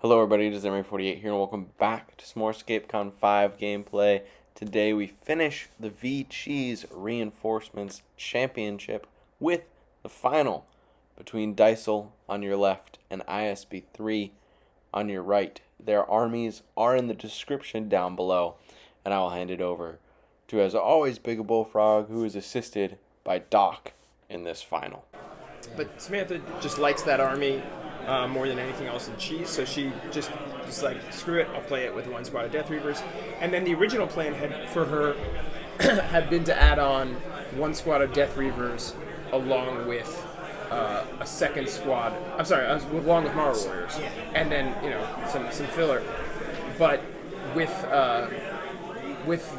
Hello everybody, it is Emery48 here and welcome back to some more ScapeCon 5 gameplay. Today we finish the VCheese Reinforcements Championship with the final between Dysole on your left and ISB3 on your right. Their armies are in the description down below, and I will hand it over to, as always, Big Bullfrog, who is assisted by Doc in this final. But Samantha just likes that army more than anything else in Cheese, so she just like, screw it, I'll play it with one squad of Deathreavers. And then the original plan for her had been to add on one squad of Deathreavers along with a second squad. I'm sorry, along with Mara Warriors, and then some filler. But with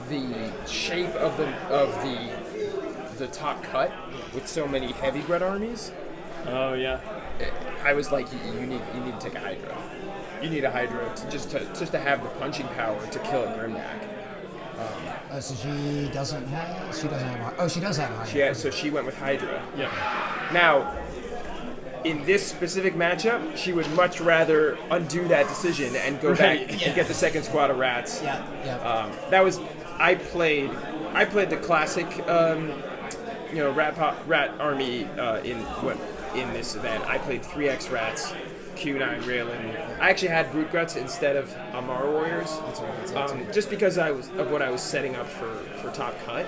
the shape of the top cut with so many heavy Grut armies. Oh yeah. I was like, you need to take a Hydra. You need a Hydra to have the punching power to kill a Grimnak. So she doesn't have. Oh, she does have a Hydra. So she went with Hydra. Yeah. Now, in this specific matchup, she would much rather undo that decision and go back and get the second squad of rats. Yeah. That was I played the classic rat army in this event. I played 3x rats, Q9 Raelin. I actually had brute Gruts instead of Amara Warriors. That's right. Just because of what I was setting up for top cut,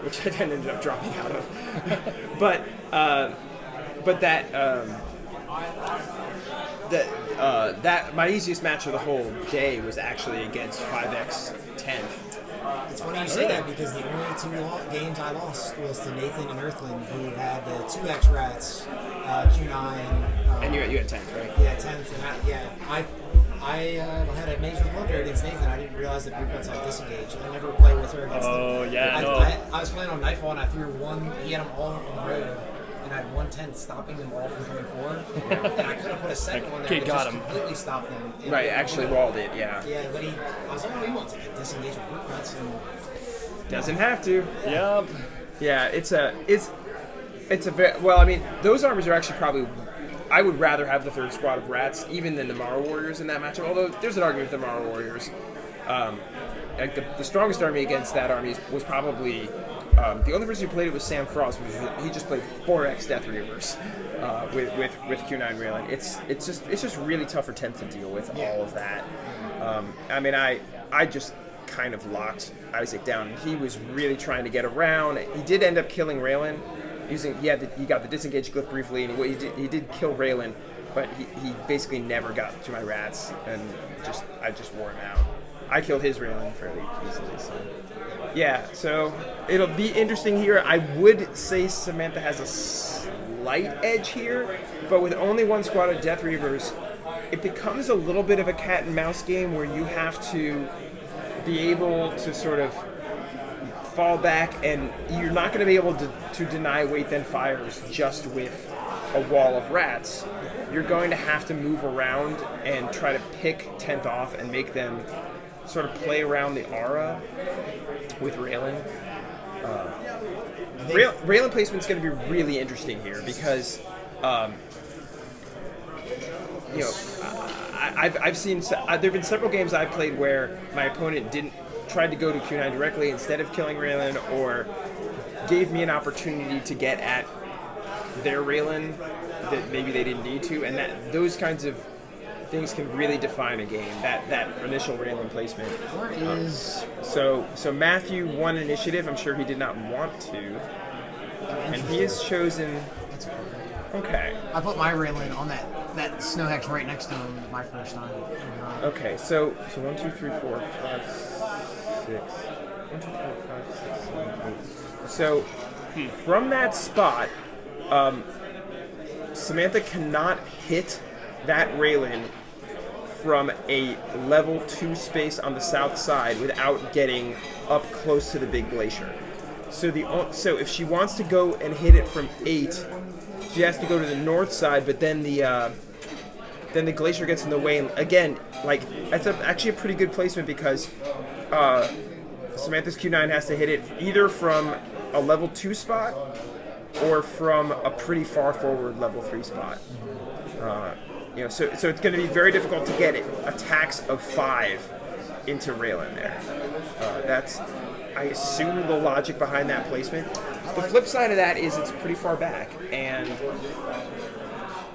which I then ended up dropping out of. but that my easiest match of the whole day was actually against 5x 10th. It's funny you say that because the only two games I lost was to Nathan and Earthling, who had the 2x rats, Q9. And you had 10th, right? Yeah, 10th. And I had a major blunder against Nathan. I didn't realize that Brute Guts had disengaged. I never played with her against them. I was playing on Nightfall and I threw one. He had them all on the road. And I had 1/10 stopping them all from coming forward. And I could have put a second one there that just completely stopped them. And right, actually walled it, yeah. Yeah, but I was like, oh, he wants to get disengaged with Brute Guts. Doesn't have to. Yeah. Yep. Yeah, it's a very, well, I mean, those armies are actually probably, I would rather have the third squad of rats even than the Mara Warriors in that matchup, although there's an argument with the Mara Warriors. Like the strongest army against that army was probably, the only person who played it was Sam Frost, because he just played 4x Deathreavers with Q9 Raelin. It's just really tough for 10th to deal with all of that. I mean, I just kind of locked Isaac down. He was really trying to get around. He did end up killing Raelin. He got the disengage glyph briefly, and he did kill Raelin, but he basically never got to my rats, and I just wore him out. I killed his Raelin fairly easily, so yeah. So it'll be interesting here. I would say Samantha has a slight edge here, but with only one squad of Deathreavers, it becomes a little bit of a cat and mouse game where you have to be able to sort of fall back, and you're not going to be able to deny Wait Then Fires just with a wall of rats. You're going to have to move around and try to pick 10th off and make them sort of play around the aura with Raelin. Raelin placement's going to be really interesting here because, I've seen there've been several games I've played where my opponent tried to go to Q9 directly instead of killing Raelin, or gave me an opportunity to get at their Raelin that maybe they didn't need to, and those kinds of things can really define a game. That initial Raelin placement. Where is so Matthew won initiative. I'm sure he did not want to, and he has chosen. That's cool. Okay. I put my Raelin on that snow hex right next to him my first time. Okay, so 1, 2, 3, 4, 5, 6. 1, 2, 3, 5, 6, 7, 8. So from that spot, Samantha cannot hit that Raelin from a level 2 space on the south side without getting up close to the big glacier. So if she wants to go and hit it from 8, she has to go to the north side, but then the glacier gets in the way. And again, like, that's actually a pretty good placement because Samantha's Q9 has to hit it either from a level 2 spot or from a pretty far forward level 3 spot. so it's going to be very difficult to get attacks of 5 into Raelin there. That's, I assume, the logic behind that placement. The flip side of that is it's pretty far back, and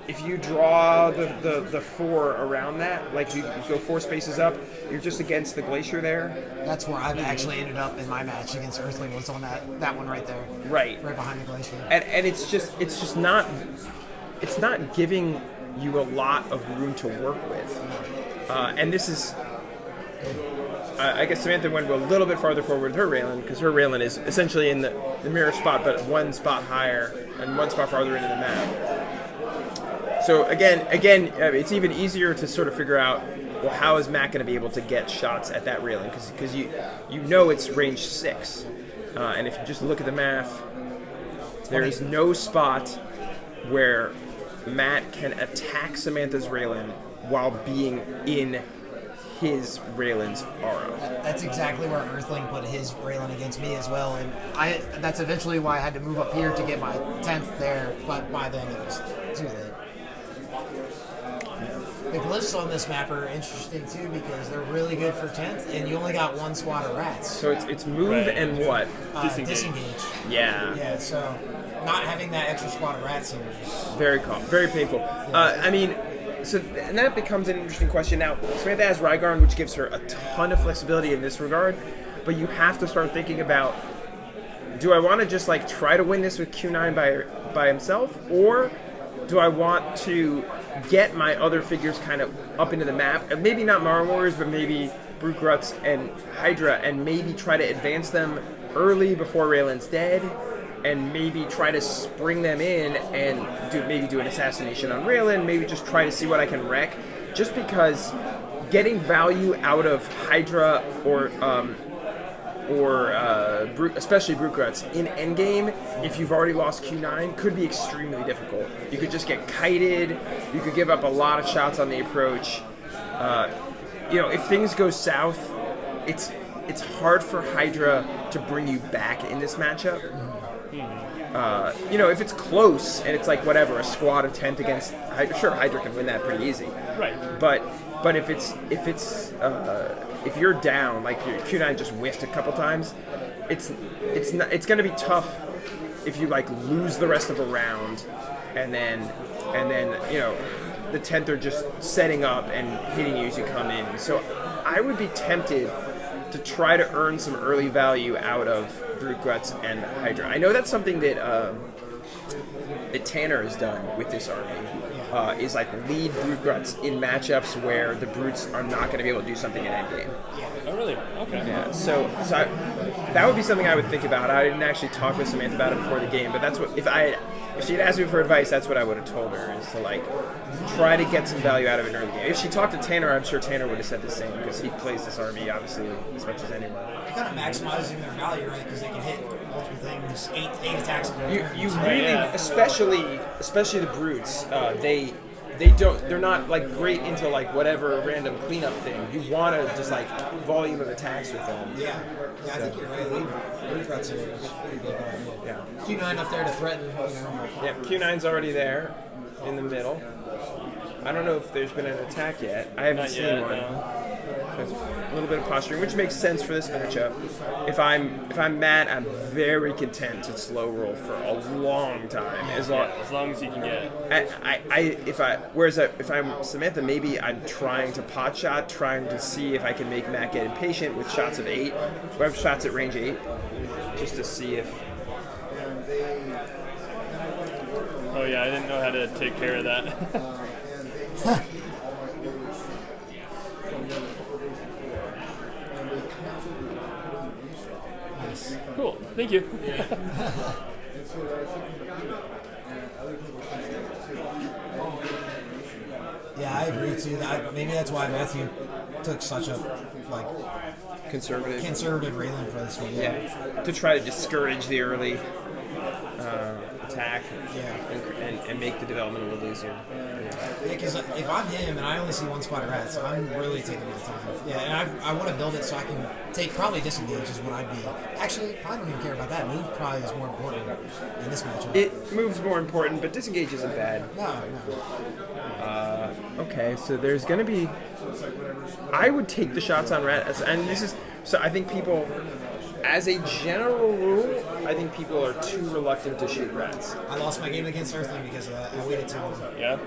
if you draw the 4 around that, like you go 4 spaces up, you're just against the glacier there. That's where I've actually ended up in my match against Earthling, was on that one right there. Right behind the glacier. And it's just not giving you a lot of room to work with. And this is, I guess Samantha went a little bit farther forward with her Raelin, because her Raelin is essentially in the mirror spot, but 1 spot higher and 1 spot farther into the map. So again, it's even easier to sort of figure out, well, how is Matt going to be able to get shots at that Raelin? Because you know it's range 6, and if you just look at the math, there is no spot where Matt can attack Samantha's Raelin while being in his Raelin's aura. That's exactly where Earthling put his Raelin against me as well, and that's eventually why I had to move up here to get my 10th there, but by then it was too late. The glyphs on this map are interesting too, because they're really good for 10th, and you only got 1 squad of rats. So it's move and what? Disengage. Yeah. Yeah, so not having that extra squad of rats here is very painful. Yeah. I mean, and that becomes an interesting question. Now, Samantha has Rygarn, which gives her a ton of flexibility in this regard, but you have to start thinking about, do I want to just like try to win this with Q9 by himself, or do I want to get my other figures kind of up into the map? Maybe not Mara Warriors, but maybe Gruts and Hydra, and maybe try to advance them early before Raelin's dead, and maybe try to spring them in and do an assassination on Raelin, maybe just try to see what I can wreck, just because getting value out of Hydra or especially Gruts in endgame, if you've already lost Q9, could be extremely difficult. You could just get kited, you could give up a lot of shots on the approach. If things go south, it's hard for Hydra to bring you back in this matchup. If it's close and it's like whatever, a squad of 10th against Hydra, sure, Hydra can win that pretty easy. Right. But if you're down, like your Q9 just whiffed a couple times, it's going to be tough if you like lose the rest of a round, and then the 10th are just setting up and hitting you as you come in. So I would be tempted to try to earn some early value out of Gruts and Hydra. I know that's something that Tanner has done with this army, is like lead Gruts in matchups where the Brutes are not going to be able to do something in endgame. Oh, really? Okay. Yeah, so that would be something I would think about. I didn't actually talk with Samantha about it before the game, but that's what, if she had asked me for advice, that's what I would have told her, is to like try to get some value out of an early game. If she talked to Tanner, I'm sure Tanner would have said the same, because he plays this army obviously as much as anyone. They're kind of maximizing their value, right? Because they can hit multiple things, eight attacks. You really, especially the Brutes, they're not like great into like whatever random cleanup thing. You want to just like volume of attacks with them. Yeah, I think you're right. Lead threats are pretty good. Yeah. Q9 up there to threaten. Yeah, Q9's already there in the middle. I don't know if there's been an attack yet. I haven't seen one. No. There's a little bit of posturing, which makes sense for this matchup. If I'm Matt, I'm very content to slow roll for a long time. As long as you can get it. Whereas if I'm Samantha, maybe I'm trying to pot shot, trying to see if I can make Matt get impatient with shots of 8. We have shots at range 8, just to see if. Oh yeah, I didn't know how to take care of that. Cool. Thank you. Yeah, I agree too. Maybe that's why Matthew took such a conservative Raelin for this one. Yeah, to try to discourage the early attack. Yeah. And make the development a little easier. Yeah. Yeah, because if I'm him and I only see one squad of rats, I'm really taking my time. Yeah, and I want to build it so I can take probably disengage is what I'd be. Actually, I don't even care about that. Move probably is more important in this matchup. It moves more important, but disengage isn't bad. No. Okay, so there's going to be... I would take the shots on rats, and this is... So I think people... As a general rule, I think people are too reluctant to shoot rats. I lost my game against Earthling because of that. I waited too long. Yeah.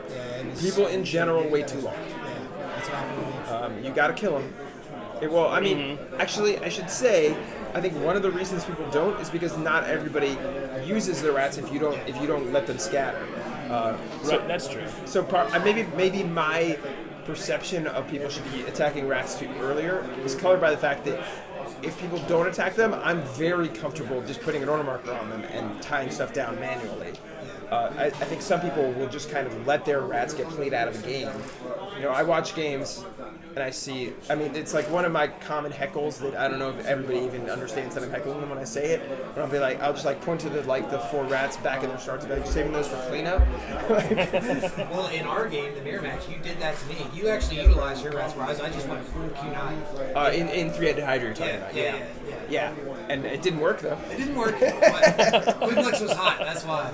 People in general wait too long. Yeah, that's what happened to me. You got to kill them. Well, I mean, actually, I should say, I think one of the reasons people don't is because not everybody uses the rats if you don't let them scatter. Right, that's true. So maybe my perception of people should be attacking rats too earlier is colored by the fact that if people don't attack them, I'm very comfortable just putting an order marker on them and tying stuff down manually. I think some people will just kind of let their rats get played out of the game. You know, I watch games and I see, I mean, it's like one of my common heckles that I don't know if everybody even understands that I'm heckling them when I say it. But I'll be like, I'll just like point to the 4 rats back in their starts, like saving those for cleanup. Well, in our game, the mirror match, you did that to me. You actually utilized your rats, whereas I just went full Q9. In Fen Hydra, you're talking about. Yeah. And it didn't work though. It didn't work, but Quicklex was hot, that's why.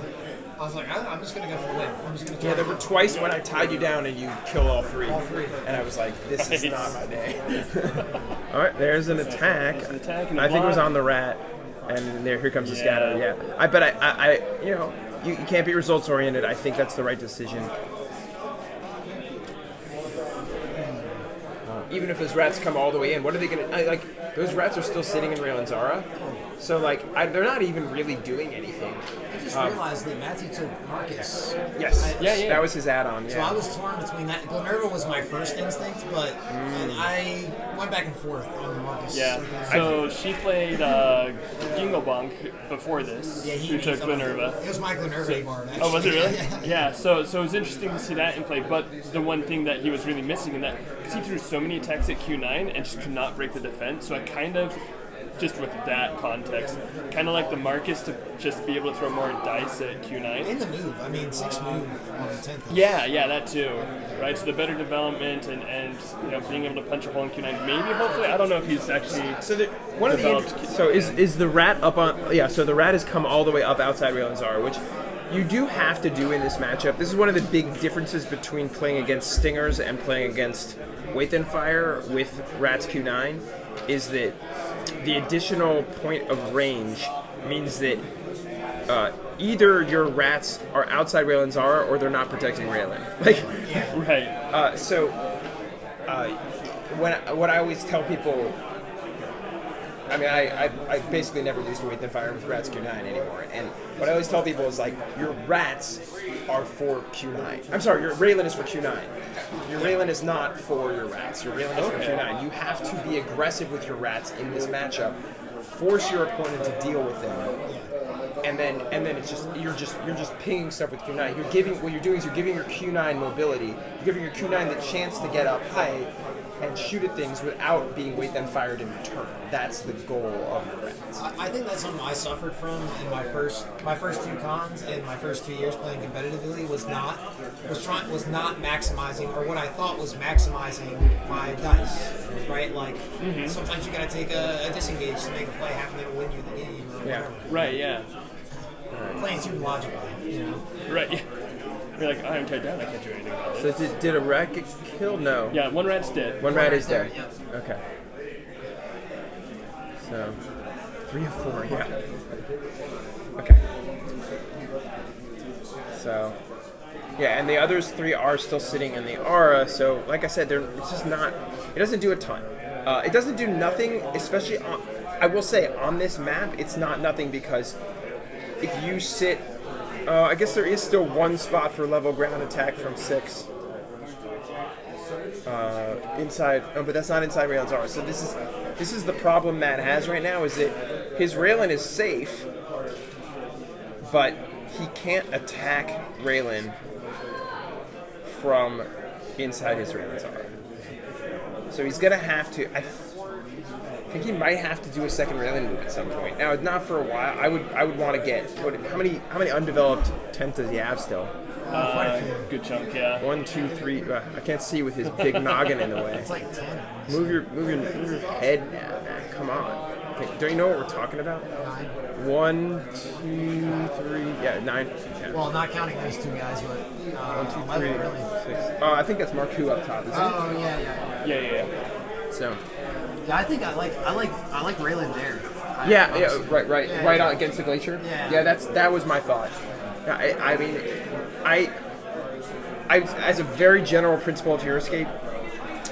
I was like, I'm just going to go for the win. I'm just going to there were twice when I tied you down and you killed all 3. All 3. And I was like, this is not my day. All right, there's an attack. I think it was on the rat. And here comes the scatter, yeah. But I you know, you can't be results oriented. I think that's the right decision. Even if those rats come all the way in, what are they going to... Like, those rats are still sitting in Raelin Zara. So, like, they're not even really doing anything. I just realized that Matthew took Marcus. Yes. Yeah. That was his add-on, yeah. So I was torn between that. Glenerva was my first instinct, but I went back and forth on the Marcus. Yeah. So she played Ginglebonk before this, who took Glenerva. It was my Glenerva board, actually. Oh, was it really? Yeah. So it was interesting to see that in play, but the one thing that he was really missing in that, because he threw so many attacks at Q9 and just could not break the defense, so I kind of... Just with that context, kind of like the Marcus to just be able to throw more dice at Q9. In the move, I mean 6 move on the 10th. Yeah, that too, right? So the better development and you know being able to punch a hole in Q9, maybe hopefully I don't know if he's actually is the rat up on? Yeah, so the rat has come all the way up outside Raelin Zara, which you do have to do in this matchup. This is one of the big differences between playing against Stingers and playing against Wait Then Fire with Rats Q9, is that the additional point of range means that either your rats are outside Raelin Zara or they're not protecting Raelin. Right. What I always tell people, I mean, I basically never used to Wait Then Fire with Rats Q9 anymore. And what I always tell people is, like, your rats are for Q9. I'm sorry, your Raelin is for Q9. Your Raelin is not for your rats. Your Raelin is for Q9. You have to be aggressive with your rats in this matchup. Force your opponent to deal with them. And then it's just you're just pinging stuff with Q9. You're giving your Q9 mobility. You're giving your Q9 the chance to get up high and shoot at things without being Wait Then Fired in return. That's the goal of your rats. I think that's something I suffered from in my first 2 cons and my first 2 years playing competitively was not maximizing, or what I thought was maximizing my dice. Right? Like sometimes you gotta take a disengage to make a play happen that'll win you the game or whatever. Right, yeah. Playing too logically, you know. Right, yeah. You're like, I'm tied down, I can't do anything about this. So did a rat get killed? No. Yeah, one rat's dead. One rat is dead. Yep. Okay. So, 3 of 4, yeah. Okay. So, yeah, and the others 3 are still sitting in the aura, so like I said, it's just not, it doesn't do a ton. It doesn't do nothing, especially on, I will say, on this map, it's not nothing because if you sit, I guess there is still 1 spot for level ground attack from 6. Inside, but that's not inside Raelin Zara. So this is the problem Matt has right now, is that his Raelin is safe, but he can't attack Raelin from inside his Raelin Zara. So he's gonna have to. I think he might have to do a second Raelin move at some point. Now, not for a while. I would want to get how many undeveloped 10th does he have still? Good chunk, yeah. 1, 2, 3. I can't see with his big noggin in the way. It's like 10. Move your head now, man. Come on. Okay, don't you know what we're talking about? 9. 1, 2, 3. Yeah, 9. Yeah. Well, not counting those two guys, but 1, 2, 3, 11, really. 6. I think that's Mark II up top, isn't it? Oh yeah. So. Yeah, I think I like Raelin there. Right on against the glacier. Yeah. That was my thought. I mean, as a very general principle of Hero Escape,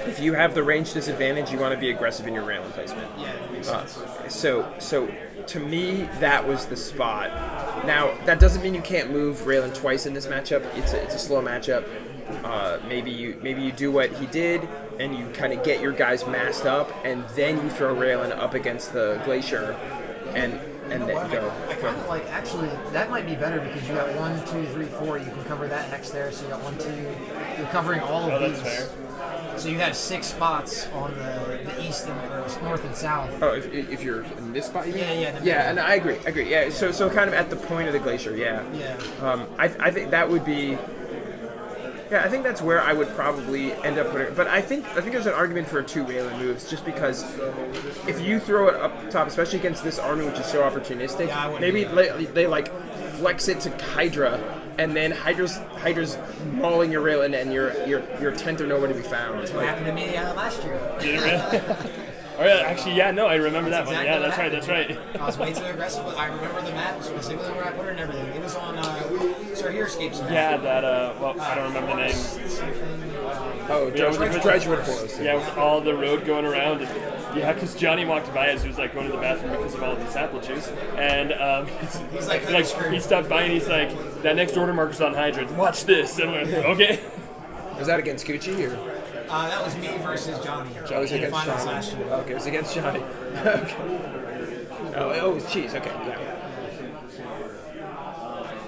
if you have the range disadvantage, you want to be aggressive in your Raelin placement. Yeah, that makes sense. So to me, that was the spot. Now, that doesn't mean you can't move Raelin twice in this matchup. It's a slow matchup. Maybe you do what he did, and you kind of get your guys masked up, and then you throw Raelin up against the glacier, and then go. I kind of like, actually, that might be better because you got 1, 2, 3, 4. You can cover that hex there, so you got 1, 2. You're covering all of these. That's fair. So you have 6 spots on the east and or north and south. Oh, if you're in this spot, you mean? Yeah, and I agree. Yeah, so kind of at the point of the glacier, yeah. I think that would be. Yeah, I think that's where I would probably end up putting it. But I think there's an argument for 2 Raelin moves, just because if you throw it up top, especially against this army, which is so opportunistic, maybe they like flex it to Hydra, and then Hydra's mauling your Raelin, and your tent are nowhere to be found. That's what happened to me last year. Did it really? Oh yeah, actually, yeah, no, I remember that one. Yeah, that's right. I was way too aggressive, but I remember the map specifically where I put it and everything. It was on Hero Escape's map. Yeah, that well, I don't remember the name. Dredgewood Forest. Yeah, with all the road going around. And, yeah, because Johnny walked by as he was like going to the bathroom because of all of this apple juice, and he's like he stopped by and he's like, "That next order marker's on Hydra. Watch this." And I went, "Okay." Was that against Gucci or? That was me versus Johnny. That was against Johnny. Okay, it was against Johnny. Okay. Oh, it was cheese. Okay, yeah.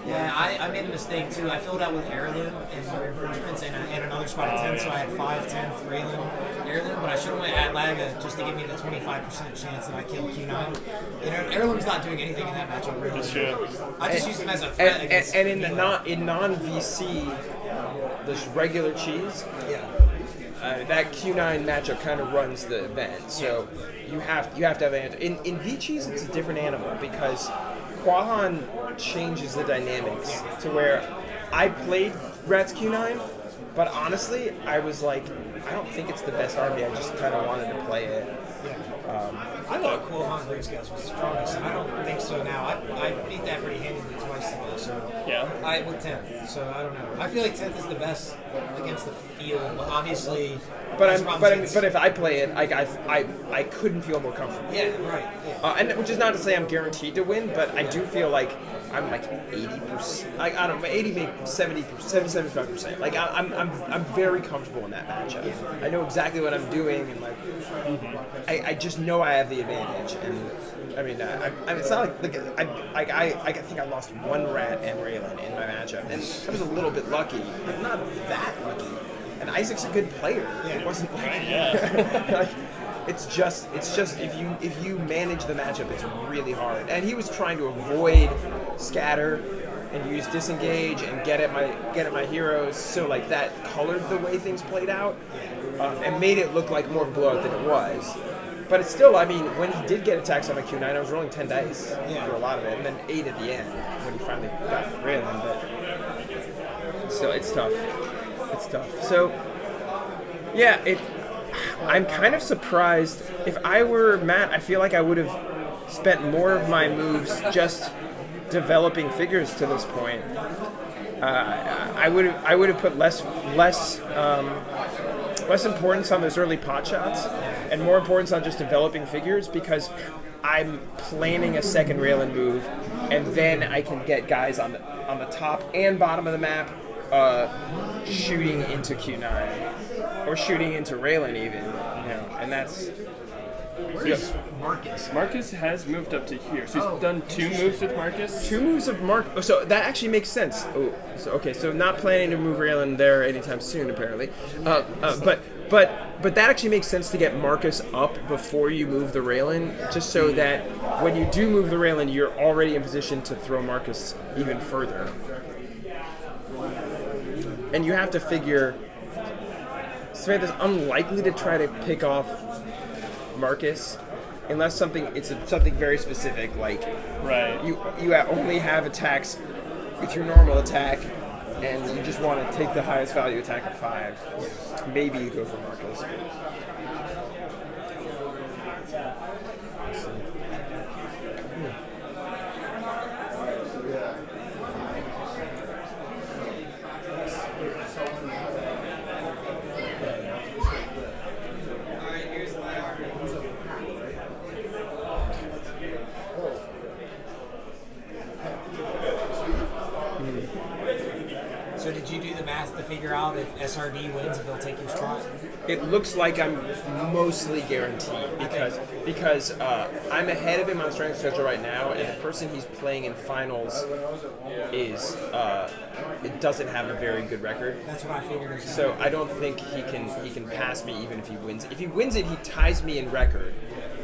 Yeah, I made a mistake too. I filled out with Raelin and reinforcements and another spot of 10, so I had 5, 10, Raelin, but I should have went at Laga just to give me the 25% chance that I kill Q9. You know, Raelin's not doing anything in that matchup really. That's true. I just used him as a threat against and in non-VC, this regular cheese. Yeah. That Q9 matchup kind of runs the event, so you have to have an answer. In VCheese, it's a different animal because Quahan changes the dynamics to where I played Rats Q9, but honestly, I was like, I don't think it's the best army. I just kind of wanted to play it. I thought Quahan Green Scales was the strongest, and I don't think so now. I beat that pretty handily twice today, so I with 10th. So I don't know. I feel like 10th is the best against the field, but obviously. But if I play it, I couldn't feel more comfortable. Yeah, right. Yeah. And which is not to say I'm guaranteed to win, but I do feel like I'm like 80%. Like I don't know, 80 maybe 70%, 75%. Like I'm very comfortable in that matchup. Yeah. I know exactly what I'm doing, and like I just know I have the advantage. And I mean, it's not like I think I lost 1 Rat and Raelin in my matchup, and I was a little bit lucky, but not that lucky. And Isaac's a good player. It wasn't like, like it's just if you manage the matchup, it's really hard. And he was trying to avoid scatter and use disengage and get at my heroes, so like that colored the way things played out, and made it look like more of a blowout than it was. But it's still, I mean, when he did get attacks on my Q9, I was rolling 10 dice for a lot of it, and then 8 at the end when he finally got Raelin. But still, it's tough. It's tough. So, yeah, I'm kind of surprised. If I were Matt, I feel like I would have spent more of my moves just developing figures to this point. I would have put less importance on those early pot shots and more importance on just developing figures, because I'm planning a second Raelin move, and then I can get guys on the top and bottom of the map shooting into Q9 or shooting into Raelin even, and that's. Where's Marcus has moved up to here, so he's done 2 moves with Marcus. 2 moves of so that actually makes sense. So not planning to move Raelin there anytime soon, apparently. But that actually makes sense to get Marcus up before you move the Raelin, just so that when you do move the Raelin, you're already in position to throw Marcus even further. and you have to figure Samantha's unlikely to try to pick off Marcus unless something very specific, like you only have attacks with your normal attack and you just want to take the highest value attack of 5. Maybe you go for Marcus. So did you do the math to figure out if SRD wins, if they'll take your spot? It looks like I'm mostly guaranteed because I'm ahead of him on strength schedule right now, and the person he's playing in finals is it doesn't have a very good record. That's what I figured. So I don't think he can pass me even if he wins. If he wins it, he ties me in record,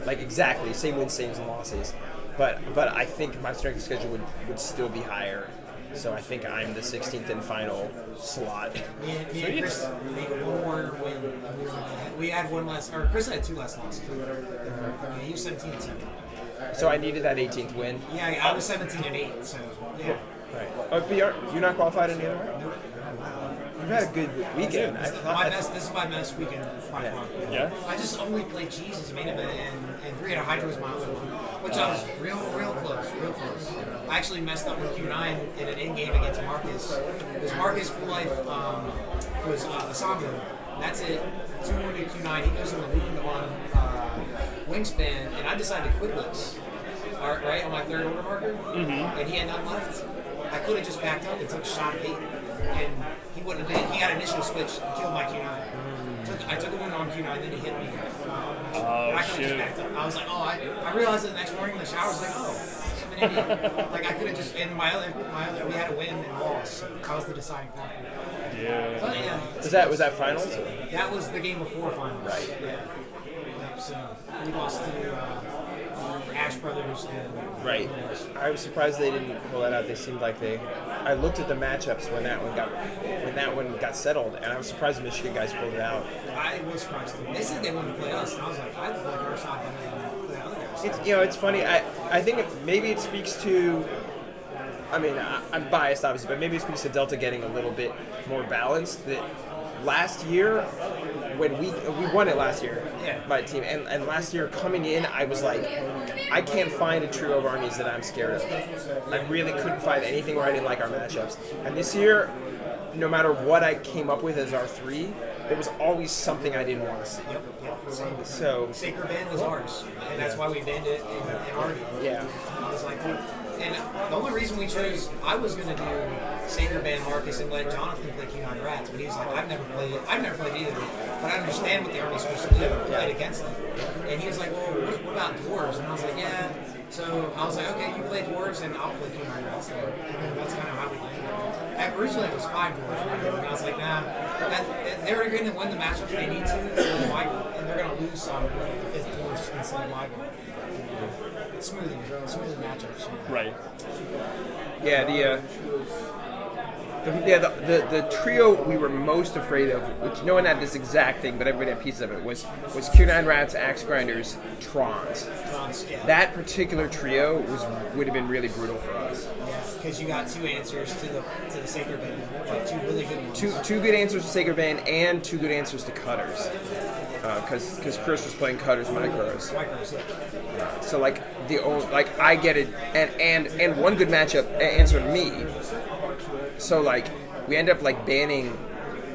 like exactly same wins, same losses. But I think my strength schedule would still be higher. So I think I'm the 16th and final slot. Me and Chris made one more win. We had one less, or Chris had 2 less losses. He was 17 and 7. So I needed that 18th win. Yeah, I was 17 and 8. So yeah. Right. Oh, but you're not qualified in the other round? Nope. You've had a good weekend. This is my best weekend by far. Yeah. I just only played Cheese as a main event, and Fen Hydra was my other one, which I was real close. I actually messed up with Q9 in an in-game against Marcus. Because Marcus full life was Asamu. That's it. 2-wounded Q9. He goes in the lead on Wingspan, and I decided to quitless. Right on my 3rd order marker, and he had none left. I could have just backed up and took a shot at 8, and he wouldn't have been. He got initial switch and killed my Q9. I took a wound on Q9, then he hit me. I could have just backed up. I was like, I realized it the next morning in the shower. I was like, I'm an idiot. Like I could have just. And my other, we had a win and loss. I was the deciding factor. Yeah. But yeah. Was that finals? That was the game before finals. Right. Yeah. So we lost to Ash Brothers. Right. I was surprised they didn't pull that out. They seemed like I looked at the matchups when that one got settled, and I was surprised the Michigan guys pulled it out. I was surprised too. They said they wanted to play us, and I was like, I feel like our shot better than the other guys. It's funny. I think maybe it speaks to. I mean, I'm biased obviously, but maybe it speaks to Delta getting a little bit more balanced. That last year, when we won it last year, my team, and last year coming in, I was like, I can't find a trio of armies that I'm scared of. I really couldn't find anything where I didn't like our matchups. And this year, no matter what I came up with as our 3, there was always something I didn't want to see. Yep. So Sacred Band was ours, and that's why we banned it in our game. Yeah. I was like, and the only reason we chose, I was going to do Sacred Band Marcus and let Jonathan play Q9 Rats, but he was like, I've never played either, but I understand what the army's supposed to do. I played against them. And he was like, well, what about dwarves? And I was like, yeah. So I was like, okay, you play dwarves, and I'll play Q9 Rats then. And then that's kind of how we did it. Originally it was 5 dwarves, and I was like, nah. They're going to win the matchup if they need to with Michael, and they're going to lose some with the 5th dwarves instead of Michael. Smoothing matchups. Right. Yeah, the trio we were most afraid of, which no one had this exact thing, but everybody had pieces of it, was Q9 Rats, Axe Grinders, Trons. Yeah. That particular trio would have been really brutal for us. Yeah, because you got 2 answers to the Sacred Band, like 2 really good ones. Two good answers to Sacred Band and 2 good answers to Cutters. Because Chris was playing Cutters Micros. So I get it, and one good matchup answer to me. So we end up banning.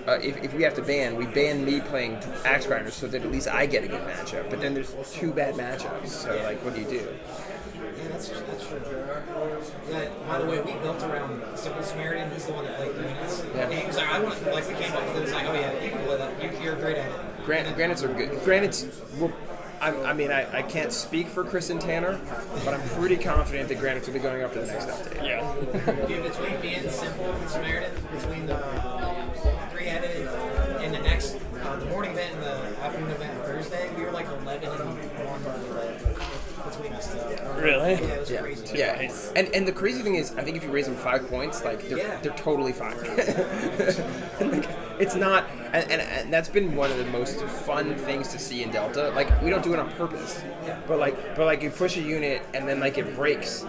If we have to ban, we ban me playing Axe Grinders so that at least I get a good matchup. But then there's 2 bad matchups. So what do you do? Yeah, that's true. Yeah, by the way, we built around Simple Samaritan. He's the one that played Granites. Yeah. And he was like, we came up with it. It was like, oh yeah, you can play that. You're great at it. Granites are good. Granites, I can't speak for Chris and Tanner, but I'm pretty confident that Granites will be going up to the next update. Yeah. Dude, between me and Simple and Samaritan, between the 3-headed and the next, the morning event and the afternoon event Thursday, we were 11-1. between us. Really? Yeah, it was crazy. Yeah, Nice. and the crazy thing is, I think if you raise them 5 points, like they're totally fine. Like, it's not, and that's been one of the most fun things to see in Delta. Like we don't do it on purpose, but like you push a unit and then like it breaks,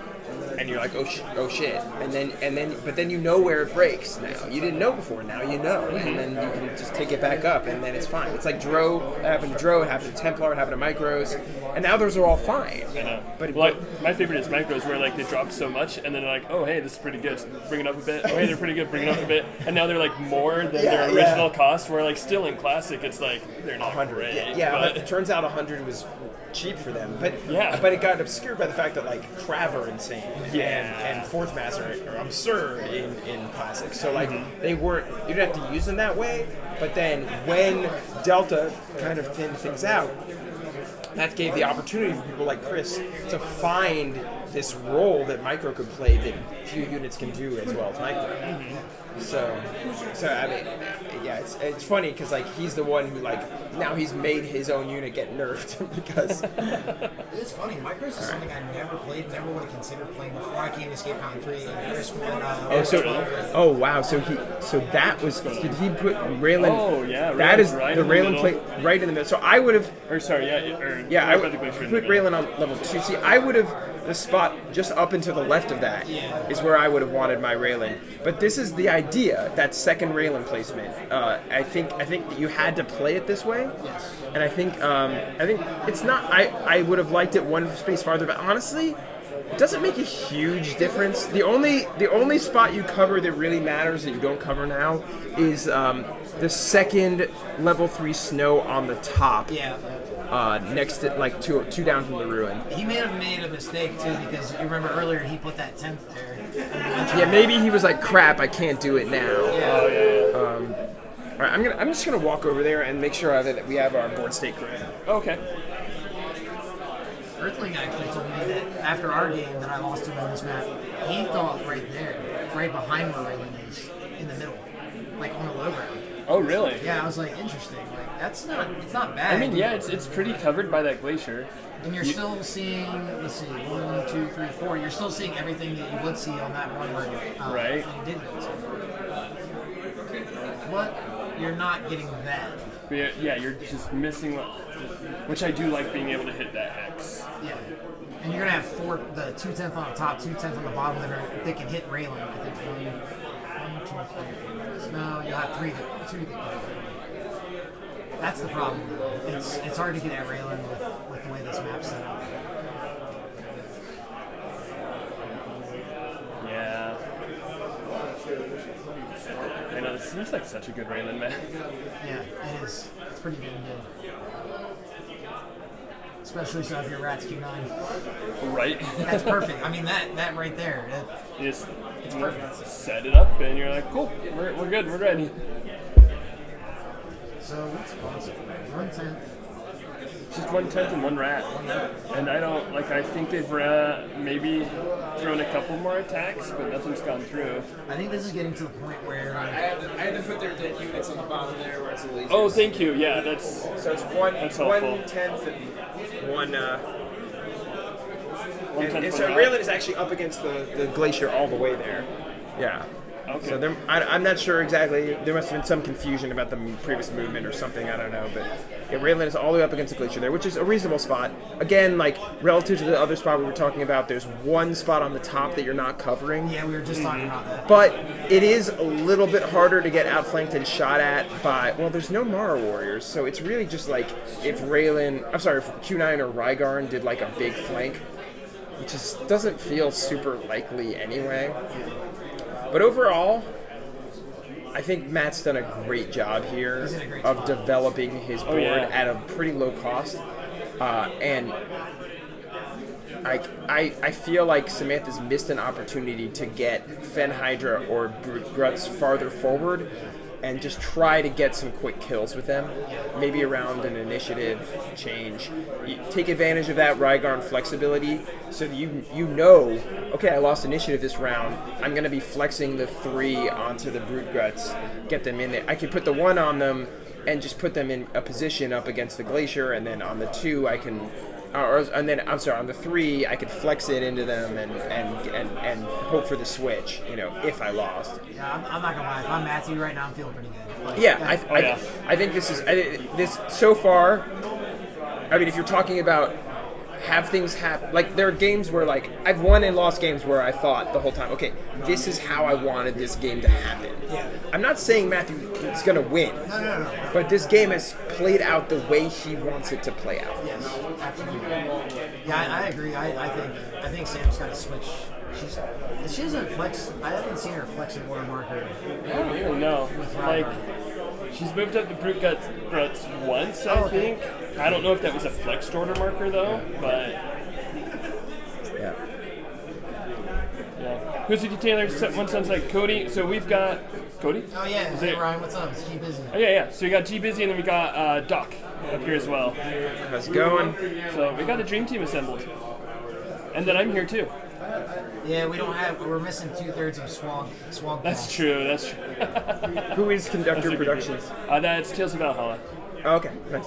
and you're like, oh shit, but then you know where it breaks now. You didn't know before, now you know, and then you can just take it back up, and then it's fine. It's like Dro, it happened to Dro, it happened to Templar, it happened to Micros, and now those are all fine. I know. But My favorite is Micros, where like they dropped so much, and then they're like, oh hey, this is pretty good, bring it up a bit. Oh hey, they're pretty good, bring it up a bit. And now they're like more than their original cost. Where like still in Classic, it's like they're not 100. great. Yeah, but it turns out 100 was cheap for them, but Yeah. it got obscured by the fact that like Krav are insane, and Fourth Master are absurd in Classic. So like they weren't, you didn't have to use them that way. But then when Delta kind of thinned things out, that gave the opportunity for people like Chris to find this role that Micro could play that few units can do as well as Micro. So I mean, yeah, it's funny because like he's the one who like now he's made his own unit get nerfed because It's funny. Micros is something I never played, never would have considered playing before I came to ScapeCon 3 and Chris won. oh wow, so that was, did he put Raelin? Oh yeah, that is right the in the Raelin middle. play right in the middle. So I would have. Or sorry, yeah, Yeah, I right by would the glacier in put the middle. Raelin on level 2. See, I would have, the spot just up and to the left of that is where I would have wanted my Raelin. But this is the idea, that second Raelin placement. I think that you had to play it this way. And I think it's not, I would have liked it one space farther, but honestly, it doesn't make a huge difference. The only spot you cover that really matters that you don't cover now is the second level 3 snow on the top. Yeah. Next to, like, two down from the ruin. He may have made a mistake too, because you remember earlier he put that 10th there. Yeah, maybe he was like, crap, I can't do it now. Oh, All right, I'm just gonna walk over there and make sure that we have our board state correct. Okay. Earthling actually told me that after our game that I lost him on this map, he thought right there, right behind where Raelin is, in the middle, like on the low ground. Oh really? Yeah, I was like, interesting. Like it's not bad. I mean, yeah, it's pretty covered by that glacier. And you're still seeing, let's see, 1, 2, 3, 4. You're still seeing everything that you would see on that one line. Right. And you didn't see. But you're not getting that. But yeah, you're just missing, which I do like being able to hit that hex. Yeah. And you're gonna have the 2/10 on the top, 2/10 on the bottom that can hit Raelin. I think 1, 2, 3, 4. No, you'll have 2 that can hit Raelin. That's the problem. It's hard to get at Raelin with the way this map's set up. Yeah. I know, this seems like such a good Raelin map. Yeah, it is. It's pretty damn good. Especially so if you're Rats Q9. Right? That's perfect. I mean, that right there. You just It's perfect. set it up and you're like, cool, we're good, we're ready. So what's possible? 1/10. Just 1/10 and 1 rat. And I think they've maybe thrown a couple more attacks, but nothing's gone through. I think this is getting to the point where I had to put their dead units on the bottom there where it's a laser. Oh, thank you. Yeah, that's So it's That's helpful. 1/10 and 1. 1/10 And for so rat. Raelin is actually up against the glacier all the way there. Yeah. Okay. So I'm not sure exactly. There must have been some confusion about the previous movement or something. I don't know. But yeah, Raelin is all the way up against the glacier there, which is a reasonable spot. Again, like relative to the other spot we were talking about, there's one spot on the top that you're not covering. yeah, we were just talking about that. But it is a little bit harder to get outflanked and shot at by, well, there's no Mara Warriors, so it's really just like if Q9 or Rygarn did like a big flank, which just doesn't feel super likely anyway. But overall, I think Matt's done a great job here He's in a great of spot. developing his board yeah. at a pretty low cost. And I feel like Samantha's missed an opportunity to get Fen Hydra or Gruts farther forward and just try to get some quick kills with them, maybe around an initiative change. You take advantage of that Rygarn flexibility so that you know, okay, I lost initiative this round. I'm going to be flexing the 3 onto the Brute Gruts, get them in there. I can put the 1 on them and just put them in a position up against the glacier, and then on the 2 I can and then I'm sorry, on the 3, I could flex it into them and hope for the switch. If I lost. Yeah, I'm not gonna lie. If I'm Matthew right now, I'm feeling pretty good. Like, yeah, I think this so far. I mean, if you're talking about have things happen, like there are games where like I've won and lost games where I thought the whole time, okay, this is how I wanted this game to happen. Yeah. I'm not saying Matthew is gonna win. No. But this game has played out the way he wants it to play out. Yes, absolutely. Yeah, I agree. I think Sam's got to switch. She doesn't flex. I haven't seen her flex an order marker. I don't really know. Like, she's moved up the Brute Gruts once, I think. I don't know if that was a flexed order marker though, but Yeah. Who's the Taylor? One sounds like Cody. So we've got Cody. Oh yeah, hey, Ryan, what's up? It's G Busy. Oh yeah. So we got G Busy, and then we got Doc up here as well. How's it going? So we got the dream team assembled, and then I'm here too. Yeah, we're missing 2/3 of Swamp. That's true. Who is Conductor Productions? That's Tales of Valhalla. Oh, okay, nice.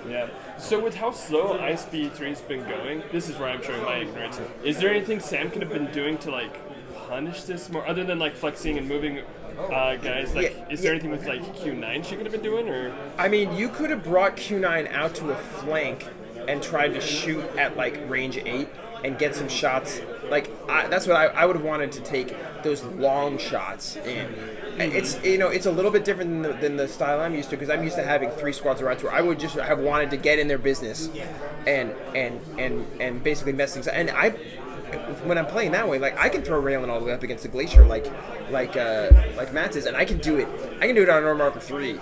Yeah. So with how slow ISB3's been going, this is where I'm showing my ignorance. Is there anything Sam could have been doing to like punish this more, other than like flexing and moving guys? Like, is there anything with like Q9 she could have been doing, or? I mean, you could have brought Q9 out to a flank and tried to shoot at like range 8 and get some shots. Like that's what I would have wanted to take those long shots in. It's it's a little bit different than the style I'm used to, because I'm used to having 3 squads of rats where I would just have wanted to get in their business and basically mess things up. And when I'm playing that way, like I can throw Raelin all the way up against the glacier like Matt is, and I can do it. I can do it on Order Marker 3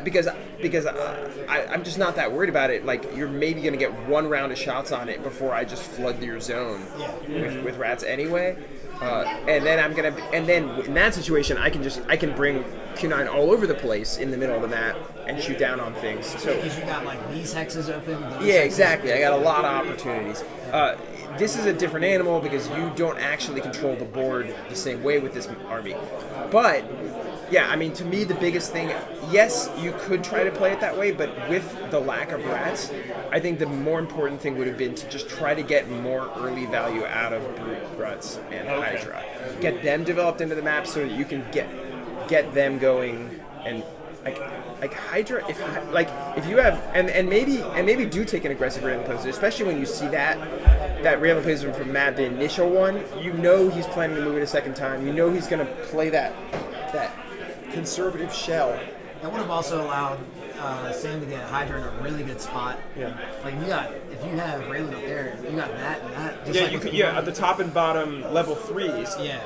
because I'm just not that worried about it. Like, you're maybe gonna get 1 round of shots on it before I just flood your zone with rats anyway. And then in that situation, I can bring Q9 all over the place in the middle of the map and shoot down on things. So because you got like these hexes open. Yeah, exactly. I got a lot of opportunities. This is a different animal because you don't actually control the board the same way with this army. But yeah, I mean, to me, the biggest thing, yes, you could try to play it that way, but with the lack of rats, I think the more important thing would have been to just try to get more early value out of Brute, Gruts, and Hydra. Get them developed into the map so that you can get them going, and like Hydra, if you have and maybe do take an aggressive Raelin plays, especially when you see that Raelin plays from Matt, the initial one, you know he's planning to move it a second time. You know he's going to play that conservative shell. That would have also allowed Sam to get Hydra in a really good spot. Yeah. Like if you have Raelin up there, you got that and that. Just yeah, like you could. Yeah, at the top and bottom level 3s. Yeah.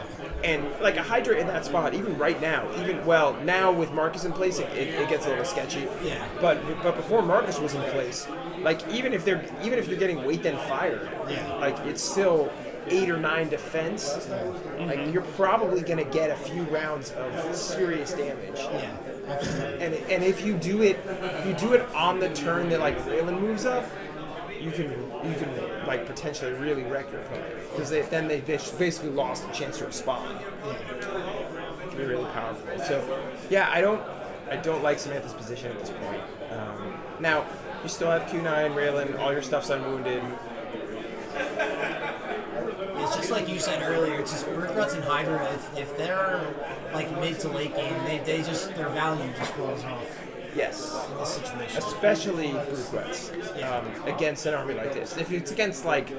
And like a Hydra in that spot, even right now, now with Marcus in place, it gets a little sketchy. Yeah. But before Marcus was in place, like even if you're getting weight then fired, like it's still 8 or 9 defense. Mm-hmm. Like you're probably gonna get a few rounds of serious damage. Yeah. And if you do it on the turn that like Raelin moves up, you can like potentially really wreck your opponent, because they basically lost a chance to respond. It can be really powerful. So yeah, I don't like Samantha's position at this point. Now you still have Q9, Raelin, all your stuff's unwounded. It's just like you said earlier. It's just Brute Gruts and Hydra. If they're like mid to late game, they just their value just falls off. Yes. In this situation. Especially Brute Gruts against an army like this. If it's against like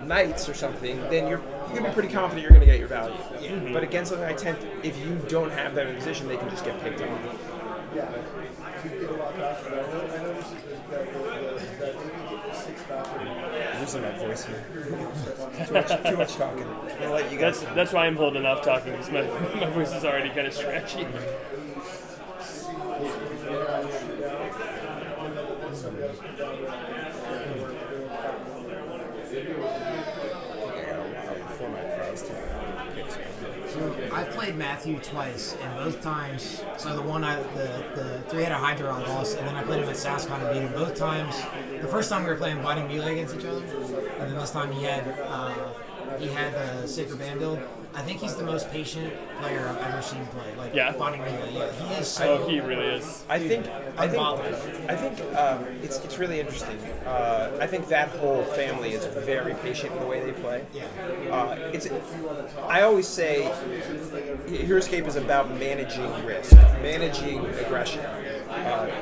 Knights or something, then you can be pretty confident you're going to get your value. Mm-hmm. But against something like 10, if you don't have them in position, they can just get picked off. Losing that voice here. too much talking. I'll let you guys. That's why I'm holding off talking, because my voice is already kind of scratchy. I've played Matthew twice, and both times, so the 3-headed Hydra I lost, and then I played him at ScapeCon and beat him both times. The first time we were playing Binding Melee against each other, and then this time he had the Sacred Band build, I think he's the most patient player I've ever seen play. Like, Yeah? Bonnie Melee. Yeah, he is so... Oh, he really is. I think it's really interesting. I think that whole family is very patient in the way they play. Yeah. I always say HeroScape is about managing risk, managing aggression.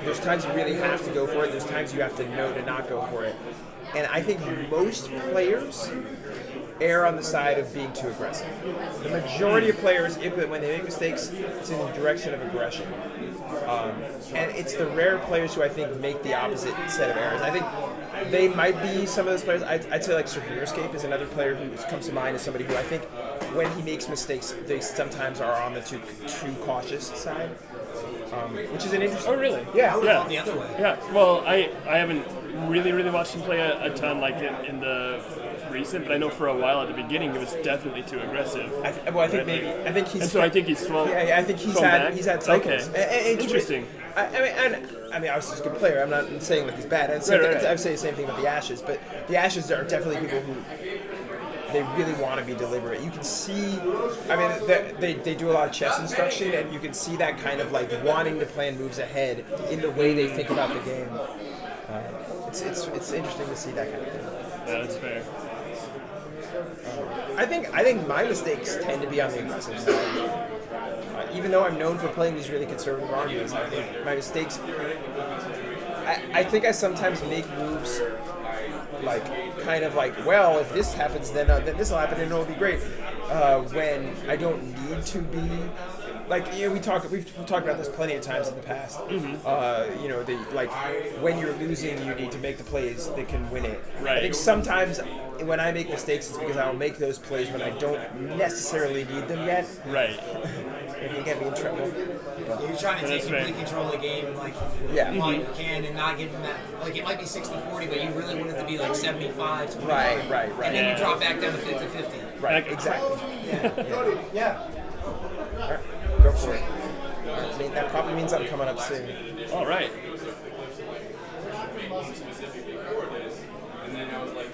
There's times you really have to go for it. There's times you have to know to not go for it. And I think most players err on the side of being too aggressive. The majority of players, when they make mistakes, it's in the direction of aggression. And it's the rare players who I think make the opposite set of errors. I think they might be some of those players. I'd say like Sir HeroScape is another player who comes to mind as somebody who I think when he makes mistakes, they sometimes are on the too cautious side. Which is an interesting... Oh, really? Yeah. I would have gone the other way. Yeah, well, I haven't really watched him play a ton like in the recent, but I know for a while at the beginning it was definitely too aggressive. I think he's... And so I think he's swung. Yeah, I think he's had cycles. Okay. Interesting. I mean, obviously he's a good player. I'm not saying that he's bad. I'd say the same thing about the Ashes, but the Ashes are definitely people who they really want to be deliberate. You can see, I mean, they do a lot of chess instruction, and you can see that kind of like wanting to plan moves ahead in the way they think about the game. It's interesting to see that kind of thing. Yeah, that's fair. I think my mistakes tend to be on the aggressive side. Even though I'm known for playing these really conservative armies, I think my mistakes. I think I sometimes make moves like kind of like, well, if this happens, then this will happen and it'll be great. When I don't need to be. Like, you know, we've talked about this plenty of times in the past. You know, when you're losing, you need to make the plays that can win it. Right. I think sometimes when I make mistakes, it's because I'll make those plays when I don't necessarily need them yet. Right. It can get me in trouble. You're trying to take complete control of the game, like, while you can, and not give them that. Like, it might be 60-40, but you really want it to be like 75-25. Right. And then you drop back down to 50-50. Right, exactly. Yeah. All right, go for it. I mean, that probably means I'm coming up soon. All right.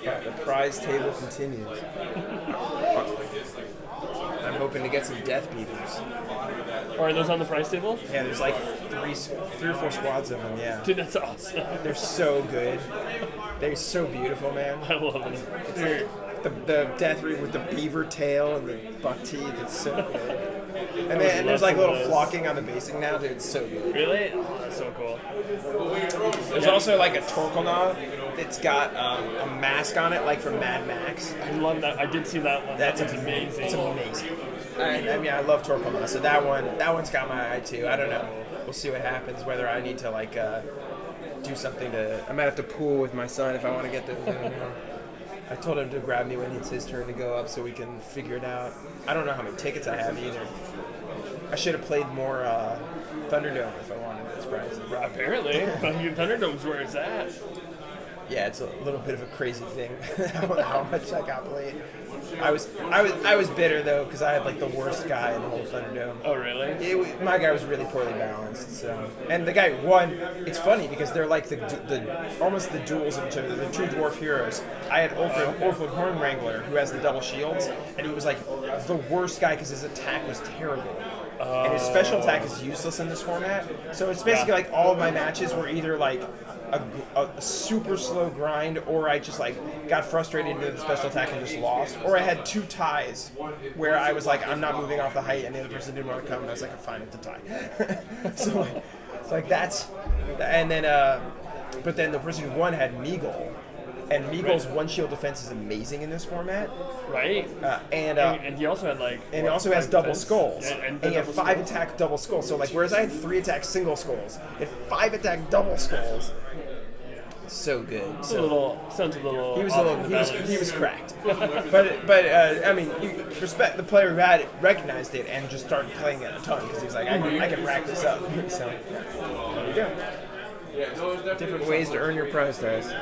The prize table continues. I'm hoping to get some Deathreavers. Are those on the price table? Yeah, there's like three or four squads of them, yeah. Dude, that's awesome. They're so good. They're so beautiful, man. I love them. The Deathreaver with the beaver tail and the buck teeth, it's so good. And then there's like little flocking on the basing now, dude, it's so good. Really? Oh, that's so cool. There's also like a Torkelnaw that's got a mask on it, like from Mad Max. I love that. I did see that one. That's amazing. It's amazing. I mean, I love Torkelnaw, so that one's got my eye too. I don't know. We'll see what happens. Whether I need to like do something to. I might have to pool with my son if I want to get those. I don't know. I told him to grab me when it's his turn to go up so we can figure it out. I don't know how many tickets I have either. I should have played more Thunderdome if I wanted those prizes. Apparently, Thunderdome's where it's at. Yeah, it's a little bit of a crazy thing how much I got played. I was bitter though because I had like the worst guy in the whole Thunderdome. Oh really? My guy was really poorly balanced. So, and the guy won. It's funny because they're like the almost the duels of each other. The true dwarf heroes. I had Orphan Horn Wrangler who has the double shields, and he was like the worst guy because his attack was terrible. And his special attack is useless in this format. So it's basically like all of my matches were either like a super slow grind, or I just like got frustrated into the special attack and just lost, or I had two ties where I was like, I'm not moving off the height, and the other person didn't want to come, and I was like, I'm fine with the tie. So like that's, and then but then the person who won had Meagle. And Meagle's one shield defense is amazing in this format. Right. And he also had like. And he also has double skulls. And he had 5 attack double skulls. So like, whereas I had 3 attack single skulls, he had 5 attack double skulls. So good. Sounds a little. He was cracked. but I mean, you respect the player who had it, recognized it, and just started playing it a ton because he was like, I can rack this up. So there you go. Different ways to earn your prize dice.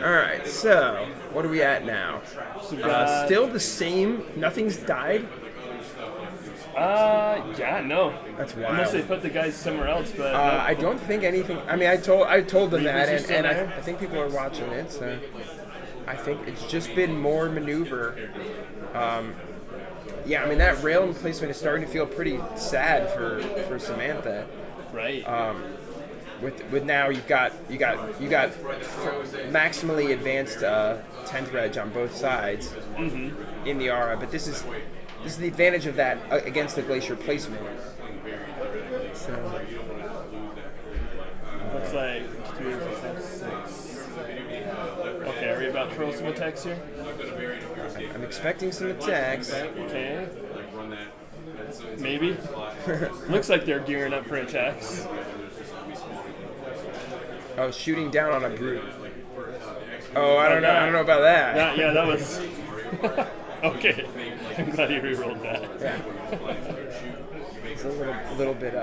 Alright, so what are we at now? Still the same? Nothing's died? Yeah, no. That's wild. Unless they put the guys somewhere else, but I don't think anything. I mean, I told them that, and I think people are watching it. So I think it's just been more maneuver. yeah, I mean that Raelin placement is starting to feel pretty sad for Samantha. Right. With now you've got maximally advanced 10th reg on both sides in the aura, but this is the advantage of that against the Glacier placement. So looks like 3, 4, 5, 6. Okay, are we about to roll some attacks here? I'm expecting some attacks. Okay. Maybe. Looks like they're gearing up for attacks. Oh, shooting down on a brute. Oh, I don't know about that. Yeah, that was. Okay. I'm glad you re-rolled that. Yeah. It's a little bit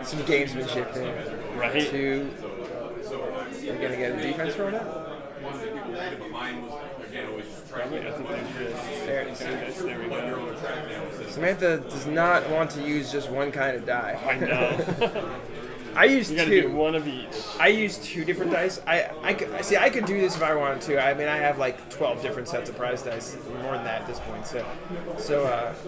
some gamesmanship there. Right. Two. We're gonna get a defense thrown out. Probably, I think There it is. there we go. Samantha does not want to use just one kind of die. I know. I used You gotta two. do one of each. I used 2 different dice. I could do this if I wanted to. I mean, I have like 12 different sets of prize dice, more than that at this point. So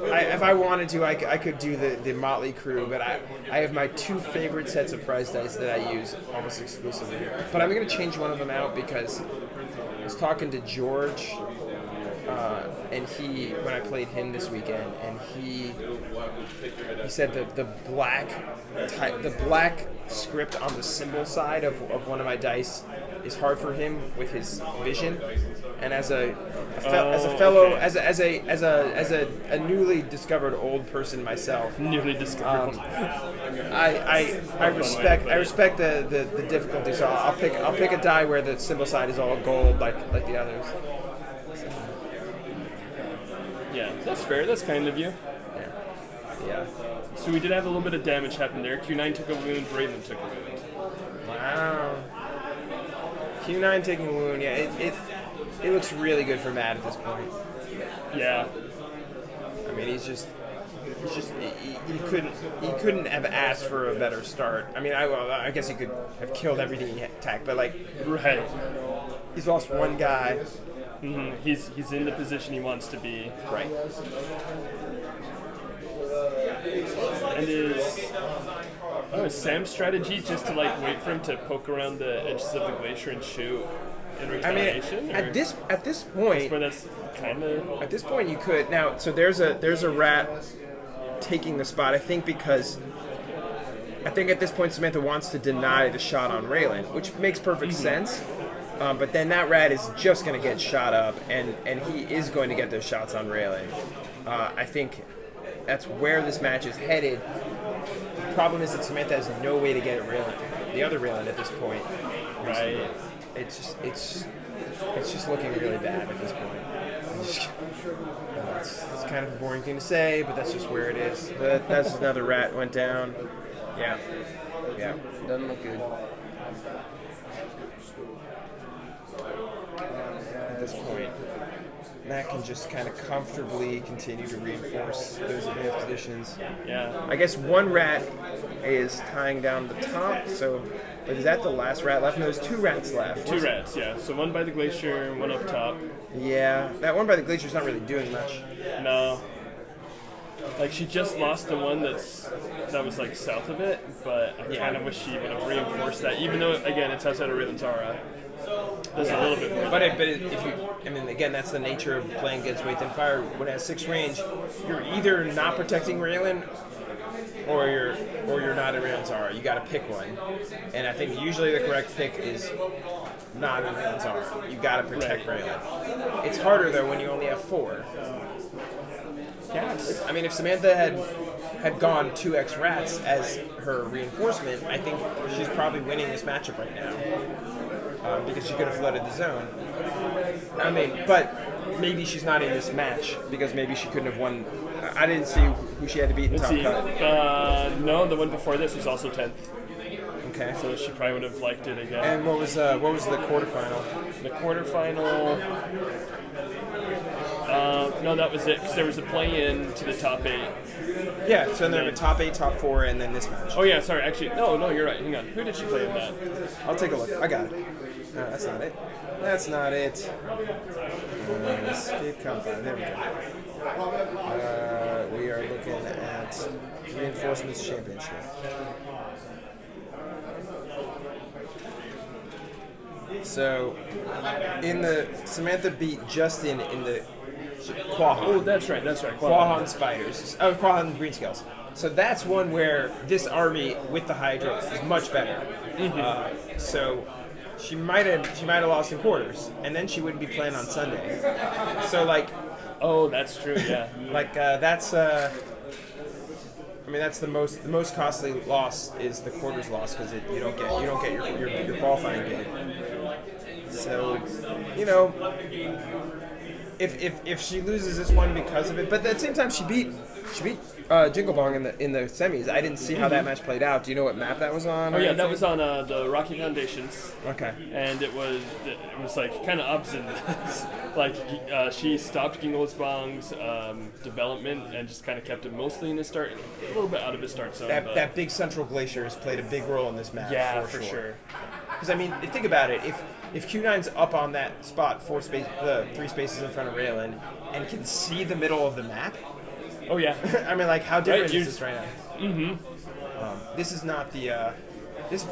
if I wanted to, I could do the Motley Crew. But I have my 2 favorite sets of prize dice that I use almost exclusively. But I'm gonna change one of them out because I was talking to George, and when I played him this weekend, and he said that the black script on the symbol side of one of my dice is hard for him with his vision, and as a newly discovered old person myself, Newly discovered. I respect the difficulty, so I'll pick a die where the symbol side is all gold like the others. Yeah, that's fair. That's kind of you. Yeah. So we did have a little bit of damage happen there. Q9 took a wound, Raelin took a wound. Wow. Q9 taking a wound. Yeah, it looks really good for Matt at this point. Yeah. I mean, he couldn't have asked for a better start. I mean, I guess he could have killed everything he attacked, but like, Right. he's lost one guy. Mm-hmm. He's in the position he wants to be. Right. And is Sam's strategy just to like wait for him to poke around the edges of the glacier and shoot in retaliation? At this point, where that's kind of. at this point you could now. So there's a rat taking the spot. I think at this point Samantha wants to deny the shot on Raelin, which makes perfect sense. But then that rat is just going to get shot up, and he is going to get those shots on Raelin. I think that's where this match is headed. The problem is that Samantha has no way to get at Raelin, the other Raelin at this point. Right. It's just looking really bad at this point. It's kind of a boring thing to say, but that's just where it is. But that's another rat went down. Yeah. Doesn't look good. At this point, Matt can just kind of comfortably continue to reinforce those advanced positions. Yeah. I guess one rat is tying down the top, so but is that the last rat left? No, there's 2 rats left. 2 rats, yeah. So one by the glacier and one up top. Yeah, that one by the glacier's not really doing much. No. Like, she just lost the one that was, like, south of it, but I kind of wish she would have reinforced that, even though, again, it's outside of Raelin's aura. There's a little bit more. But if you, I mean, again, that's the nature of playing against Weight Thin Fire. When it has 6 range, you're either not protecting Raelin, or you're not in Raelin's aura. You got to pick one, and I think usually the correct pick is not in Raelin's aura. You got to protect Raelin. It's harder though when you only have 4. Yes. I mean, if Samantha had gone 2x rats as her reinforcement, I think she's probably winning this matchup right now. Because she could have flooded the zone. I mean, but maybe she's not in this match because maybe she couldn't have won. I didn't see who she had to beat in top cut. No, the one before this was also 10th. Okay. So she probably would have liked it again. And what was the quarterfinal? The quarterfinal. No, that was it. Because there was a play-in to the top 8. Yeah. So then the top 8, top 4, and then this match. Oh yeah, sorry. Actually, no, you're right. Hang on. Who did she play in that? I'll take a look. I got it. No, that's not it. That's not it. ScapeCon 5. There we go. We are looking at Reinforcements Championship. So, Samantha beat Justin in the Quahan. Oh, that's right. Quahan Spiders. Oh, Quahan Greenscales. So that's one where this army with the Hydra is much better. So she might have lost in quarters, and then she wouldn't be playing on Sunday. So like, oh, that's true. Yeah. like that's I mean that's the most costly loss is the quarters loss because you don't get your qualifying game. So if she loses this one because of it, but at the same time she beat Jingle Bong in the semis. I didn't see how that match played out. Do you know what map that was on? Oh yeah, that was on the Rocky Foundations. Okay. And it was like kind of opposite. Like she stopped Jingle Bong's development and just kind of kept it mostly in his start, a little bit out of his start zone. That big central glacier has played a big role in this map. Yeah, for sure. Because I mean, think about it. If Q9's up on that spot, 3 spaces in front of Raelin, and can see the middle of the map. Oh yeah. I mean, like, how different is this right now? Mm-hmm. This is not the. This.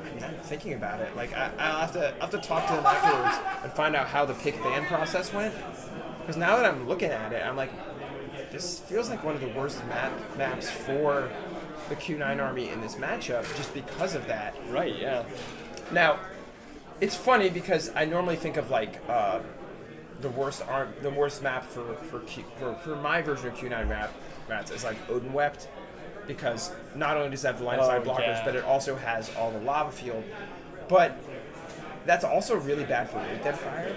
I'm not thinking about it. Like, I'll have to talk to them afterwards and find out how the pick ban process went. Because now that I'm looking at it, I'm like, this feels like one of the worst maps for the Q9 army in this matchup, just because of that. Right. Yeah. Now, it's funny because I normally think of like the worst map for my version of Q9 maps is like Odinwept, because not only does it have the line of sight blockers, but it also has all the lava field. But that's also really bad for wait then fire,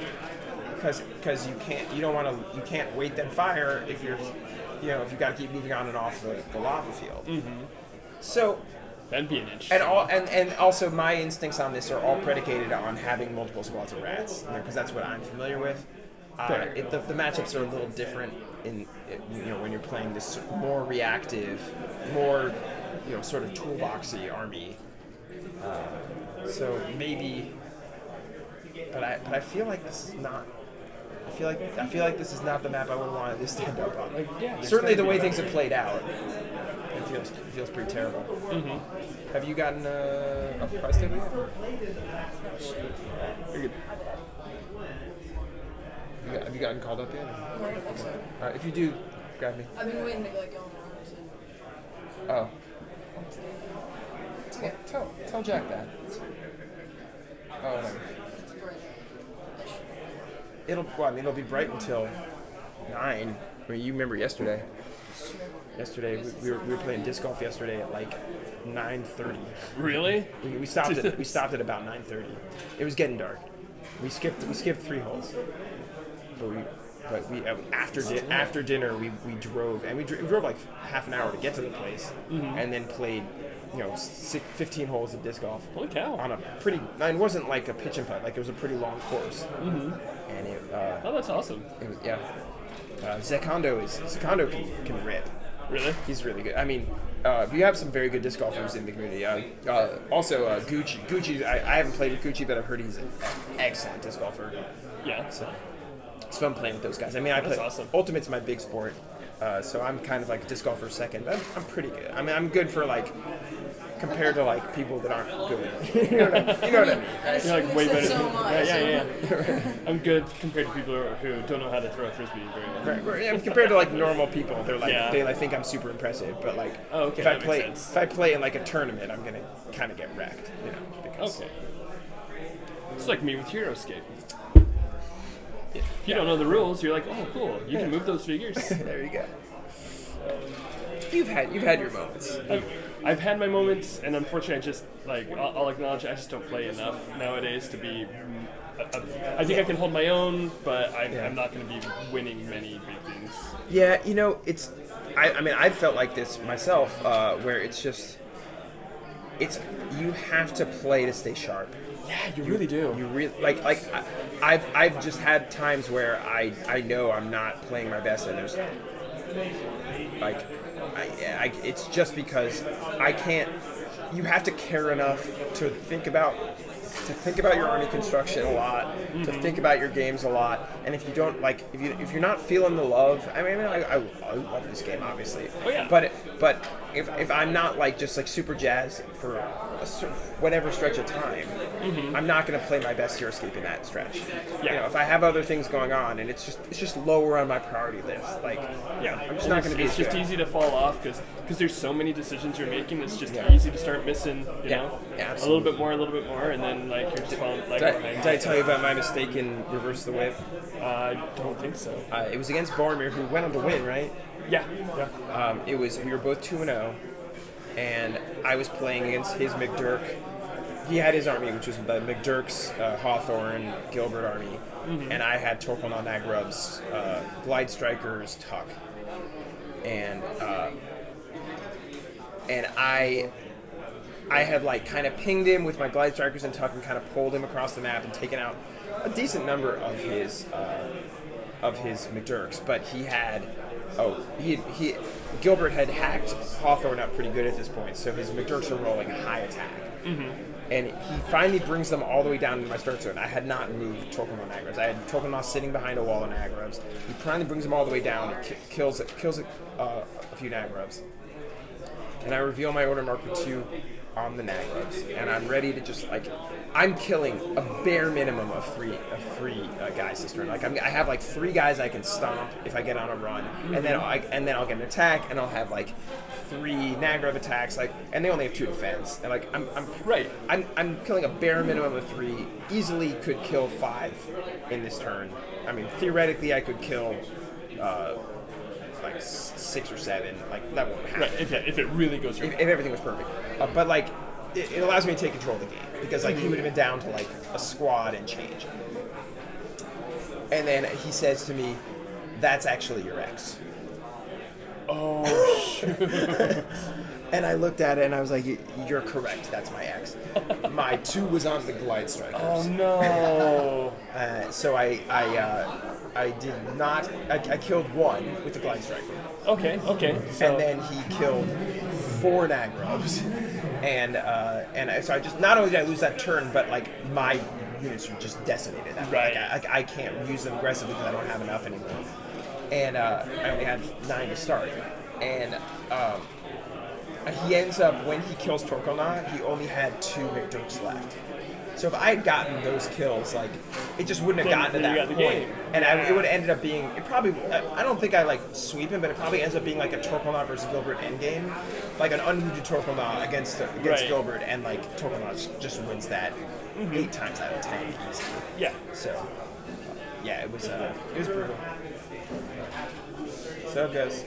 because you can't wait then fire if you're if you got to keep moving on and off the lava field. Mm-hmm. So. That'd be an interesting. And also my instincts on this are all predicated on having multiple squads of rats, because that's what I'm familiar with. The matchups are a little different when you're playing this more reactive, more sort of toolboxy army. So maybe, but I feel like this is not. I feel like this is not the map I would want to stand up on. Certainly the way things have played out. It feels pretty terrible. Mm-hmm. Have you gotten a price table yet? You're good. Have you gotten called up yet? If you do, grab me. I've been waiting to go on. Oh. Okay. Tell Jack that. Oh. It'll be bright until 9. I mean, you remember yesterday. Yesterday, we were playing disc golf yesterday at like 9:30. Really? We stopped at about 9:30. It was getting dark. We skipped 3 holes. But we after dinner we drove, and we drove like half an hour to get to the place, and then played 15 holes of disc golf. Holy cow! On a pretty, it wasn't like a pitch and putt, like it was a pretty long course. Mm-hmm. And it. Oh, that's awesome. It was, yeah. Zekondo can rip. Really? He's really good. I mean, we have some very good disc golfers in the community. Also, Gucci. I haven't played with Gucci, but I've heard he's an excellent disc golfer. Yeah. So it's fun playing with those guys. I mean, That's awesome. Ultimate's my big sport, so I'm kind of like a disc golfer second. But I'm pretty good. I mean, I'm good for like compared to like people that aren't good. you know what I mean? Right? You're like way better. So much. Yeah. I'm good compared to people who don't know how to throw a frisbee very well. Right. Yeah, compared to like normal people, they're like they think I'm super impressive. But like if I play in like a tournament, I'm gonna kind of get wrecked. Because it's like me with Hero Escape. If you don't know the rules, you're like, oh, cool. You can move those figures. There you go. You've had your moments. I've had my moments, and unfortunately, I just I'll acknowledge I just don't play enough nowadays to be. I think I can hold my own, but I'm not going to be winning many big things. Yeah, it's. I mean, I've felt like this myself, where it's just. You have to play to stay sharp. Yeah, you really do. You really I've just had times where I know I'm not playing my best, and there's it's just because I can't. You have to care enough to think about to think about your army construction a lot, to think about your games a lot, and if you don't like, if you're not feeling the love, I love this game obviously, oh, yeah. but if I'm not like just like super jazzed for whatever stretch of time, I'm not going to play my best Hero Escape in that stretch. Yeah. You know, if I have other things going on and it's just lower on my priority list, like I'm just not going to be. It's just good. easy to fall off because there's so many decisions you're making. It's just Yeah. easy to start missing, you know, Yeah, a little bit more, and then like you're just falling. Like, Did I tell you about my mistake in Reverse the Whip? I don't think so. It was against Boromir, who went on to win, right? Yeah. We were both 2-0, and I was playing against his McDurk. He had his army, which was the McDurk's Hawthorne Gilbert army, and I had Torquil Nagrub's Glide Strikers Tuck, and I had like kind of pinged him with my Glide Strikers and Tuck and kind of pulled him across the map and taken out a decent number of his McDurks, but Gilbert had hacked Hawthorne up pretty good at this point, so his McDurks are rolling high attack. And he finally brings them all the way down to my start zone. I had not moved Torquil Nagrubs. I had Torquil sitting behind a wall of Nagrubs. He finally brings them all the way down and kills a few Nagrubs. And I reveal my order marker 2 on the Nagrubs, and I'm ready to just like, I'm killing a bare minimum of three guys this turn. Like I have like 3 guys I can stomp if I get on a run, and then I'll get an attack, and I'll have like 3 Nagrub attacks, like, and they only have 2 defense, and like I'm killing a bare minimum of 3. Easily could kill 5 in this turn. I mean, theoretically I could kill like 6 or 7. Like that won't happen. Right. If it really goes your way. If everything was perfect, but like it allows me to take control of the game, because like he would have been down to like a squad and change. And then he says to me, "That's actually your X." Oh shoot! And I looked at it and I was like, "You're correct. That's my X." My 2 was on the Glide Strikers. Oh no! So I did not. I killed 1 with the Glide Striker. Okay. So. And then he killed 4 Nagrubs, and so I just, not only did I lose that turn, but like my units are just decimated. That right. Like, I can't use them aggressively because I don't have enough anymore, and I only had 9 to start, and he ends up, when he kills Torquil, he only had 2 McDurks left. So if I had gotten those kills, like, it just wouldn't have gotten to that point. And it would have ended up being, I don't think I, like, sweep him, but it probably ends up being, like, a Torquil versus Gilbert endgame. Like, an unlooted Torquil against right. Gilbert, and, like, Torquil just wins that 8 times out of 10 easily. Yeah. So, yeah, it was brutal. So it goes.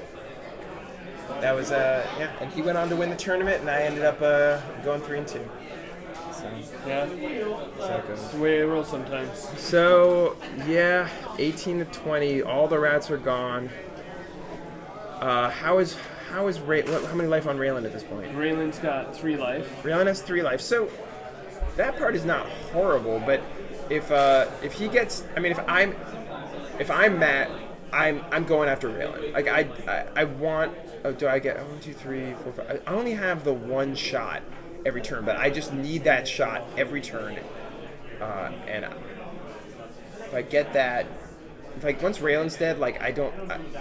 That was, and he went on to win the tournament, and I ended up going 3-2. Yeah. So it goes. It's the way it rolls sometimes. So, yeah, 18-20, all the rats are gone. How many life on Raelin at this point? Raelin's got 3 life. Raelin has 3 life. So, that part is not horrible, but if he gets, I mean, if I'm Matt, I'm going after Raelin. Like, I want, do I get 1, 2, 3, 4, 5? I only have the 1 shot every turn, but I just need that shot every turn, and if I get that, once Raelin's dead, like,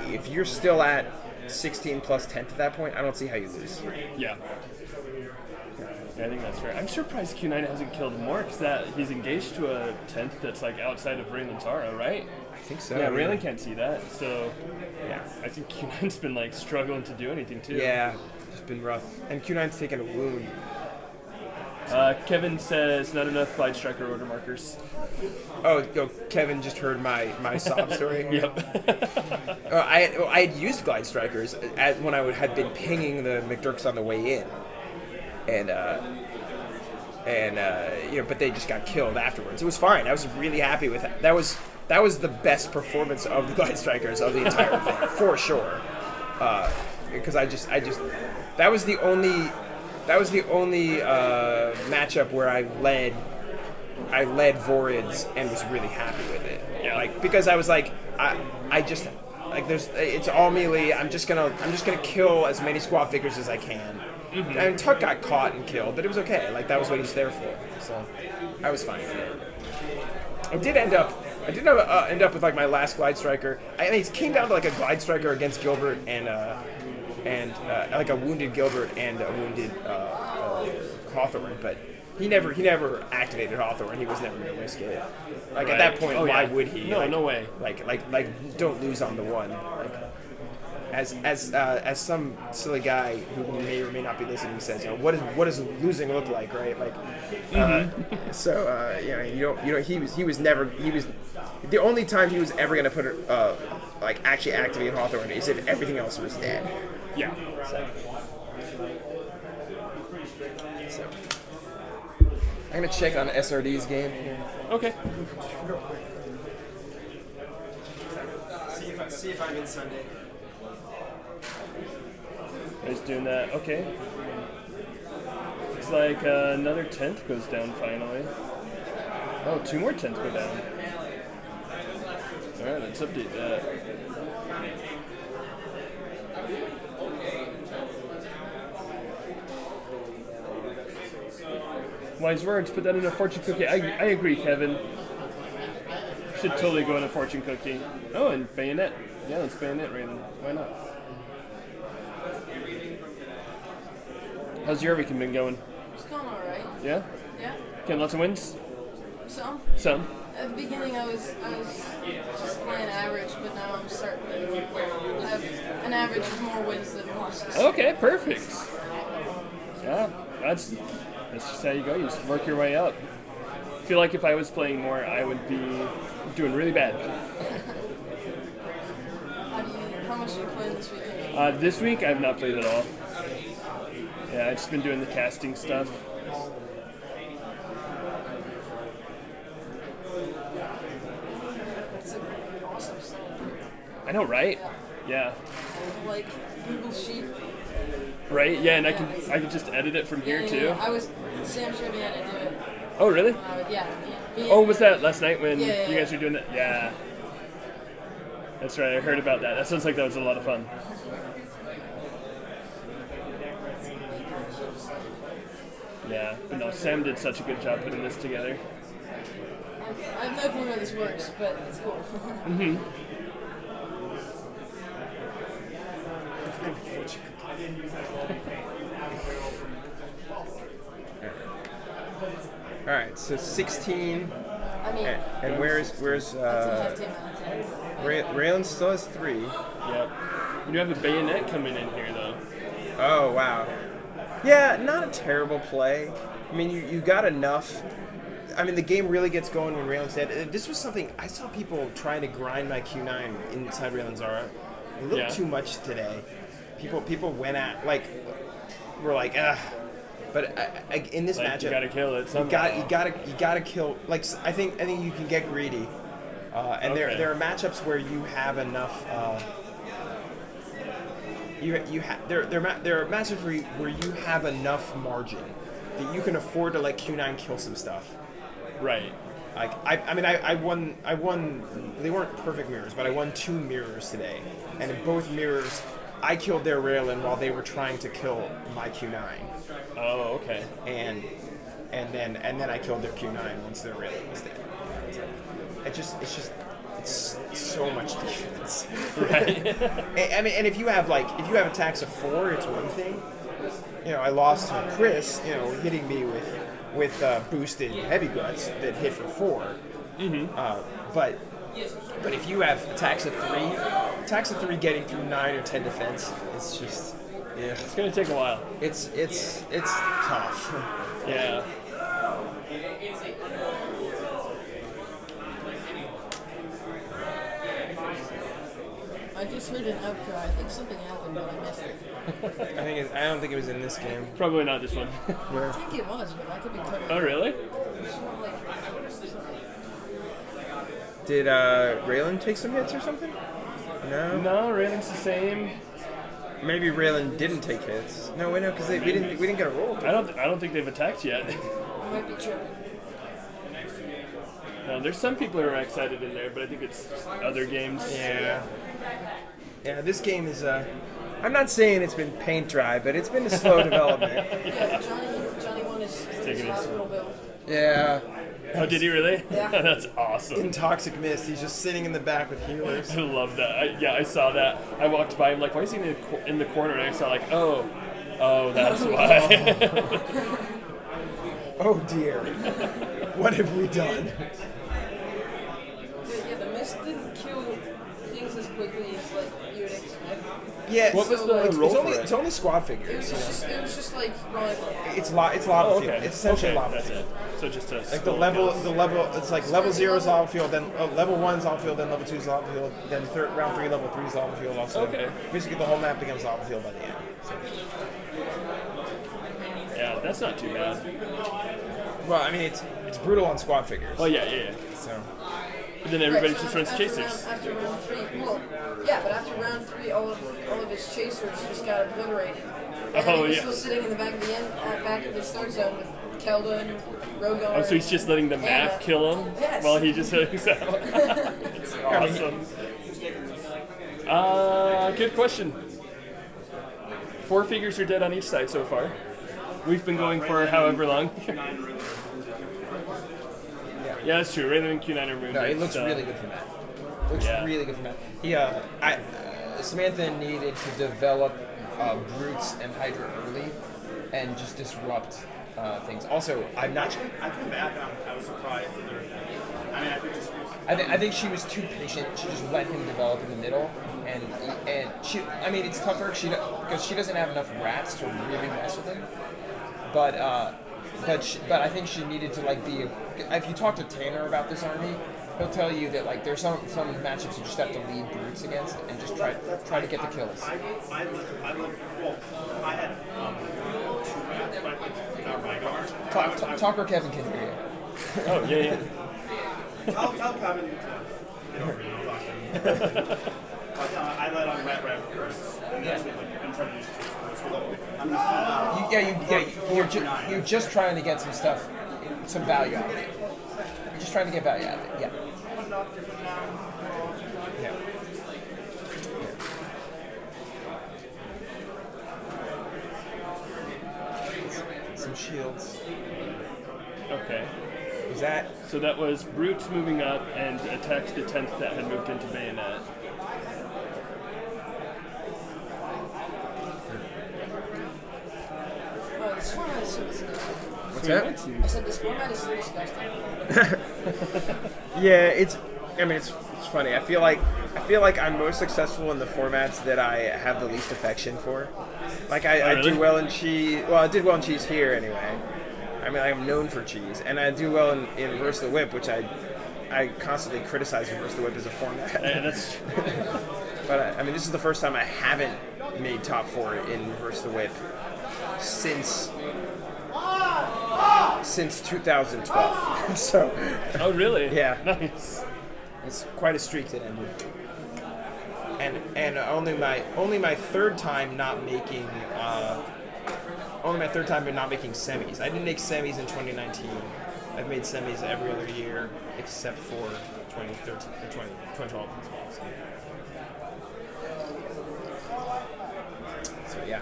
if you're still at 16 plus 10 at that point, I don't see how you lose. Yeah, I think that's fair. I'm surprised Q9 hasn't killed more, because he's engaged to a 10th that's like outside of Raelin's aura, right? I think so. Yeah, Raelin can't see that, so yeah, I think Q9's been like struggling to do anything too. Yeah, it's been rough, and Q9's taken a wound. Kevin says not enough Glide Striker order markers. Oh, Kevin just heard my sob story. Yep. I had used Glide Strikers when I had been pinging the McDurks on the way in, and but they just got killed afterwards. It was fine. I was really happy with that. That was the best performance of the Glide Strikers of the entire thing, for sure. Because that was the only matchup where I led Vorids and was really happy with it. Yeah. Like, because I was like, it's all melee. I'm just gonna kill as many squad figures as I can, I mean, Tuck got caught and killed, but it was okay. Like, that was what he was there for. So, I was fine. I did end up with like my last Glide Striker. I mean, it came down to like a Glide Striker against Gilbert and like a wounded Gilbert and a wounded Hawthorne, but he never activated Hawthorne. He was never going to risk it. Like at that point, why would he? No, no way. Like don't lose on the one. Like, as some silly guy who may or may not be listening says, you know, what does losing look like, right? Like, he was the only time he was ever going to put like actually activate Hawthorne is if everything else was dead. Yeah. So I'm gonna check on SRD's game. Okay. See if I'm in Sunday. He's doing that. Okay. Looks like another 10th goes down finally. Oh, 2 more 10th go down. Alright, let's update that. Wise words, put that in a fortune cookie. I agree, Kevin. Should totally go in a fortune cookie. Oh, and bayonet. Yeah, let's bayonet Raelin. Why not? How's your weekend been going? It's going alright. Yeah? Yeah. Getting lots of wins? Some. Some. At the beginning, I was just playing average, but now I'm starting to have an average with more wins than losses. Okay, perfect. Yeah, that's just how you go. You just work your way up. I feel like if I was playing more, I would be doing really bad. How much are you playing this weekend? This week, I've not played at all. Yeah, I've just been doing the casting stuff. It's an awesome song. I know, right? Yeah. Like Google Sheet. Right? Yeah, and I can just edit it from here too. Sam showed me how to do it. Oh, really? Yeah. Oh, was that last night when Yeah. you guys were doing that? Yeah. That's right, I heard about that. That sounds like that was a lot of fun. Yeah, but no, Sam did such a good job putting this together. I have no clue how this works, but it's cool. Mm-hmm. All right, so 16. I mean, And where's that's a hefty amount of time. Raelin still has 3. Yep. You do have a bayonet coming in here, though. Oh, wow. Yeah, not a terrible play. I mean, you got enough. I mean, the game really gets going when Raelin's dead. This was something I saw people trying to grind my Q9 inside Raelin's Zara. A little too much today. People went at, like, were like, ugh. But in this matchup, you gotta kill it somehow. You gotta kill. Like, I think you can get greedy. And there are matchups where you have enough. There are matches where you have enough margin that you can afford to let Q9 kill some stuff. Right. Like I won. They weren't perfect mirrors, but I won 2 mirrors today, and in both mirrors, I killed their Raelin while they were trying to kill my Q9. Oh, okay. And then I killed their Q9 once their Raelin was dead. It's so much defense. Right. I mean, and if you have attacks of 4, it's one thing. You know, I lost to Chris, you know, hitting me with boosted heavy Gruts that hit for 4. Mm-hmm. But if you have attacks of 3 getting through 9 or 10 defense, it's just it's gonna take a while. It's tough. Yeah. I just heard an outcry. I think something happened, but I missed it. I don't think it was in this game. Probably not this one. I think it was, but I could be totally. Oh, really? Did Raelin take some hits or something? No. No, Raelin's the same. Maybe Raelin didn't take hits. No, wait, no, because we didn't get a roll. I don't think they've attacked yet. I might be tripping. No, there's some people who are excited in there, but I think it's other games. Yeah. Yeah, this game is I'm not saying it's been paint dry, but it's been a slow development. Yeah, Johnny won his hospital build. Yeah. Oh, did he really? Yeah. That's awesome. In Toxic Mist, he's just sitting in the back with healers. I love that. I saw that. I walked by him like, why is he in the corner? And I saw like, oh, that's why. Oh dear. What have we done? Yeah, the mist didn't kill things as quickly as like you would expect. Yeah. What was the it's roll only for it? it's only squad It figures. was just like rolling. It's lava field. It's essentially lava That's field. it. So just a Like the level, it's like level 0 is lava field, then level 1 is lava field, then level 2 is lava field, then round 3, level 3 is lava field also. Okay. Basically the whole map becomes lava field by the end. So. Yeah, that's not too bad. Well, I mean it's brutal on squad figures. Oh yeah. So But then everybody Right, so just runs after chasers. After round 3, well, yeah, but after round 3, all of his chasers just got obliterated. And Oh, he was yeah. still sitting in the back of the back of the start zone with Kelda and Rogar. Oh, so he's just letting the map Anna. kill him Yes. while he just hangs out. It's awesome. Good question. 4 figures are dead on each side so far. We've been going for however long. Yeah, that's true. Raelin and Q9 are wounded. no, it looks so- really good for Matt. Looks Yeah. really good for Matt. He Samantha needed to develop Brutes and Hydra early and just disrupt things. Also, I'm not. I came back and I was surprised that there. I mean, I think just. I think she was too patient. She just let him develop in the middle, and she. I mean, it's tougher because she doesn't have enough rats to really mess with him. But I think she needed to like be. If you talk to Tanner about this army, he'll tell you that like there's some matchups you just have to lead brutes against and just try to get the kills. I had 2 rats, but I think Rygarn. Talk or Kevin can hear you. Oh, yeah. Tell Kevin to get over here. I'll talk to him. But I let on rat first. I'm trying to use I'm just You're just trying to get some stuff, some value out of it. You're just trying to get value out of it. Yeah. Yeah. Some shields. Okay. Was that? So that was Brutes moving up and attacks the 10th that had moved into Bayonet. This format is so disgusting. What's that? I said this format is so disgusting. Yeah, it's funny. I feel like I'm most successful in the formats that I have the least affection for. Like I really? do well in cheese. Well, I did well in cheese here anyway. I mean, I'm known for cheese, and I do well in Reverse the Whip, which I constantly criticize Reverse the Whip as a format. Yeah, that's But I mean, this is the first time I haven't made top 4 in Reverse the Whip since 2012. So. Oh, really? Yeah. Nice. It's quite a streak that ended. And only my third time not making semis. I didn't make semis in 2019. I've made semis every other year except for 2013 or 2012 as well. So yeah.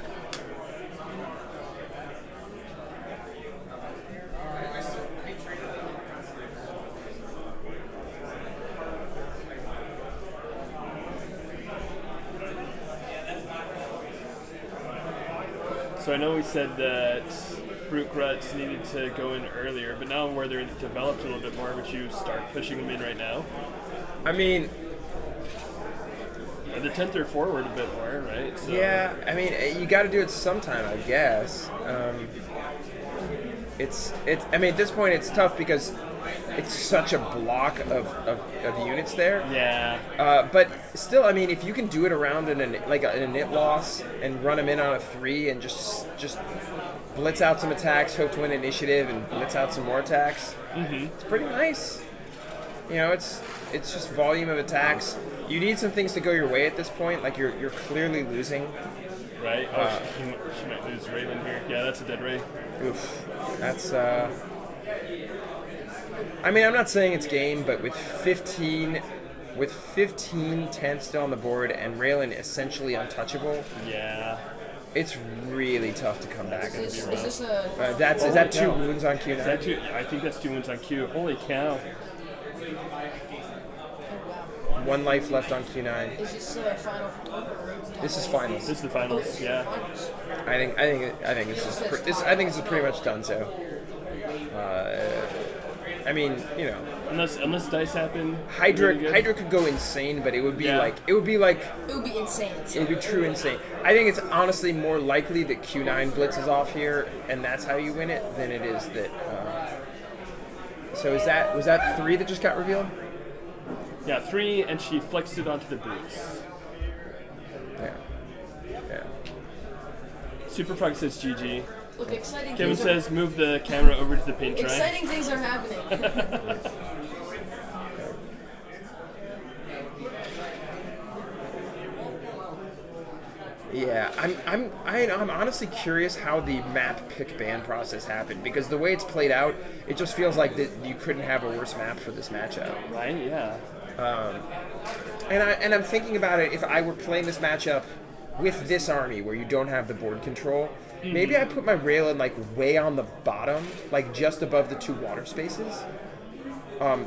So I know we said that Brute Gruts needed to go in earlier, but now where they're developed a little bit more, would you start pushing them in right now? I mean, The 10th are forward a bit more, right? So, yeah. I mean, you got to do it sometime, I guess. I mean, at this point, it's tough because it's such a block of units there. Yeah. But still, I mean, if you can do it around in a nit loss and run them in on a 3 and just blitz out some attacks, hope to win initiative, and blitz out some more attacks, it's pretty nice. You know, it's just volume of attacks. You need some things to go your way at this point. Like you're clearly losing. Right? Oh, she might lose Raelin here. Yeah, that's a dead Ray. Oof. That's I mean, I'm not saying it's game, but with 15 with 15-10 still on the board and Raelin essentially untouchable, Yeah. it's really tough to come back. Is this a... Is that 2 wounds on Q9? Is that two? I think that's 2 wounds on Q. Holy cow. Oh, wow. 1 life left on Q9. Is this final? This is finals. This is the finals. This is Yeah. finals. I think this is pretty much done. So, I mean, you know, Unless dice happen. Hydra really good. Hydra could go insane, but it would be Yeah. like It would be insane. it would be true insane. I think it's honestly more likely that Q9 blitzes off here, and that's how you win it, than it is that. So was that 3 that just got revealed? Yeah, 3, and she flexed it onto the brutes. Yeah. Superfrog says GG. Look, exciting Kevin things says move the camera over to the paint dry. exciting things are happening. Yeah, I'm honestly curious how the map pick ban process happened, because the way it's played out, it just feels like that you couldn't have a worse map for this matchup. Right? Yeah. And I'm thinking about it, if I were playing this matchup with this army where you don't have the board control, maybe I put my Raelin like way on the bottom, like just above the 2 water spaces,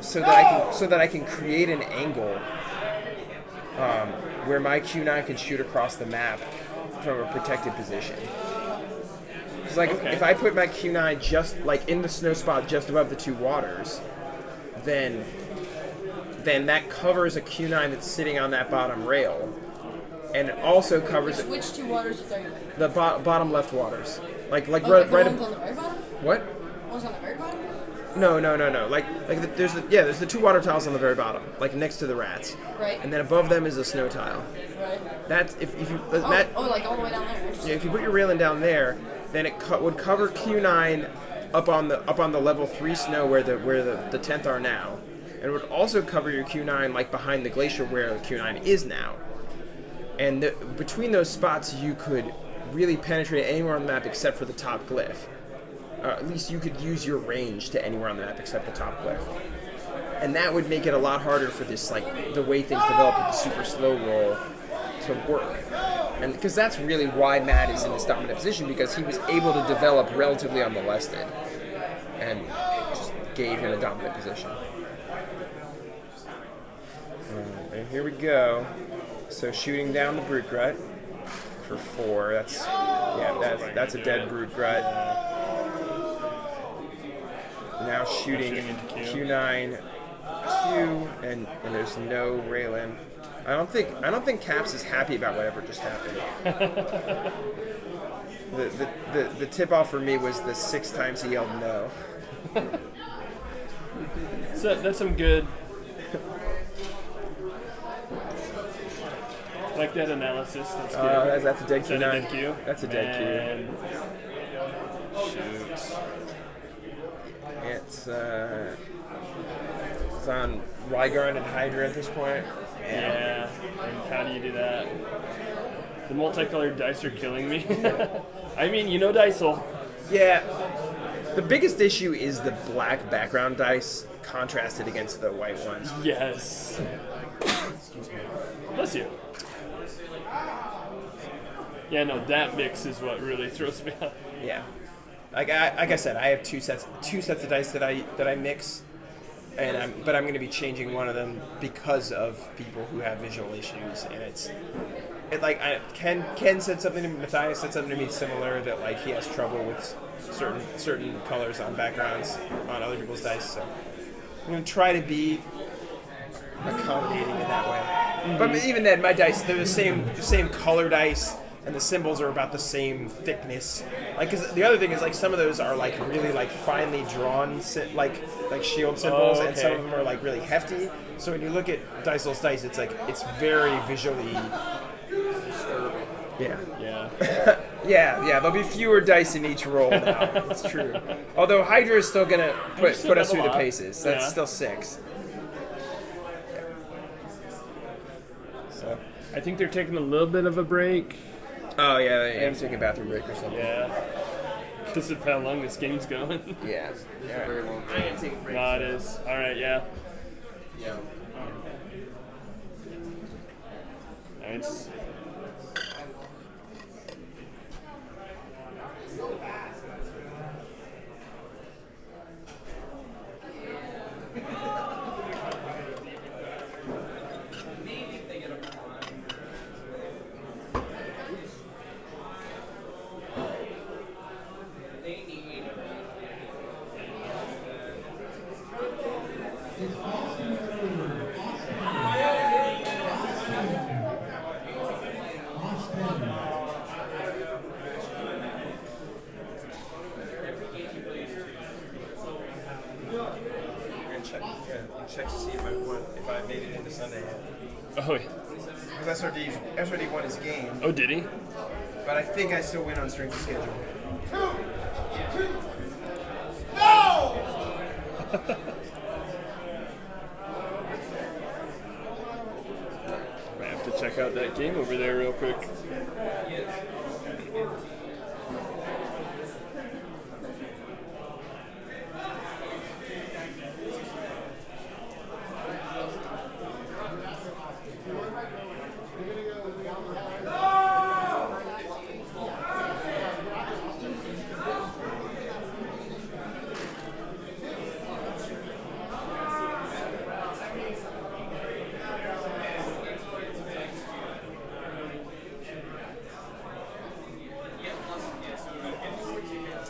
so that I can create an angle where my Q9 can shoot across the map from a protected position. Because like if I put my Q9 just like in the snow spot just above the 2 waters, then that covers a Q9 that's sitting on that bottom rail, and it also covers Which 2 waters are there? the bottom left waters, like Oh, right the right. ones on the very bottom? What? Ones on the very bottom? No. There's the 2 water tiles on the very bottom, like next to the rats. Right. And then above them is a snow tile. Right. That's if you Like all the way down there. yeah, if you put your Raelin down there, then it would cover Q9 up on the level 3 snow where the 10th are now, and it would also cover your Q9 like behind the glacier where the Q9 is now. And between those spots, you could really penetrate anywhere on the map except for the top glyph. At least you could use your range to anywhere on the map except the top glyph. And that would make it a lot harder for this, like, the way things develop with the super slow roll to work. And because that's really why Matt is in this dominant position, because he was able to develop relatively unmolested and just gave him a dominant position. And here we go. So shooting down the Brute Glut for 4. That's a dead Brute Glut. Now shooting Q9 Q, and there's no Raelin. I don't think Caps is happy about whatever just happened. The tip off for me was the 6 times he yelled no. So that's some good. Like that analysis. That's good. That's a dead Is that a dead Q9. Q? That's a dead Q. Shoot. It's on Rygarn and Hydra at this point. Yeah. And how do you do that? The multicolored dice are killing me. I mean, you know Dysole. Yeah. The biggest issue is the black background dice contrasted against the white ones. Yes. Excuse me. Bless you. Yeah, no, that mix is what really throws me off. Yeah. Like I said, I have two sets of dice that I mix, and but I'm going to be changing one of them because of people who have visual issues, and Ken said something to me, Matthias said something to me similar, that like he has trouble with certain colors on backgrounds on other people's dice. So I'm going to try to be accommodating in that way. Mm-hmm. But even then, my dice, they're the same color dice. And the symbols are about the same thickness. Like, cause the other thing is, like, some of those are like really like finely drawn, like shield symbols, and some of them are like really hefty. So when you look at Dysole's dice, it's like it's very visually disturbing. Yeah. Yeah. There'll be fewer dice in each roll now. It's true. Although Hydra is still gonna put us through the paces. That's still 6. So I think they're taking a little bit of a break. Oh yeah, they am taking a bathroom break or something. Yeah, because of how long this game's going. Yeah, it's a very long. I am taking a break. No, it is. All right, yeah. Yeah. Nice. Check to see if I made it into Sunday yet. Oh, yeah. Because SRD won his game, Oh, did he? but I think I still win on strength of schedule. Might have to check out that game over there real quick.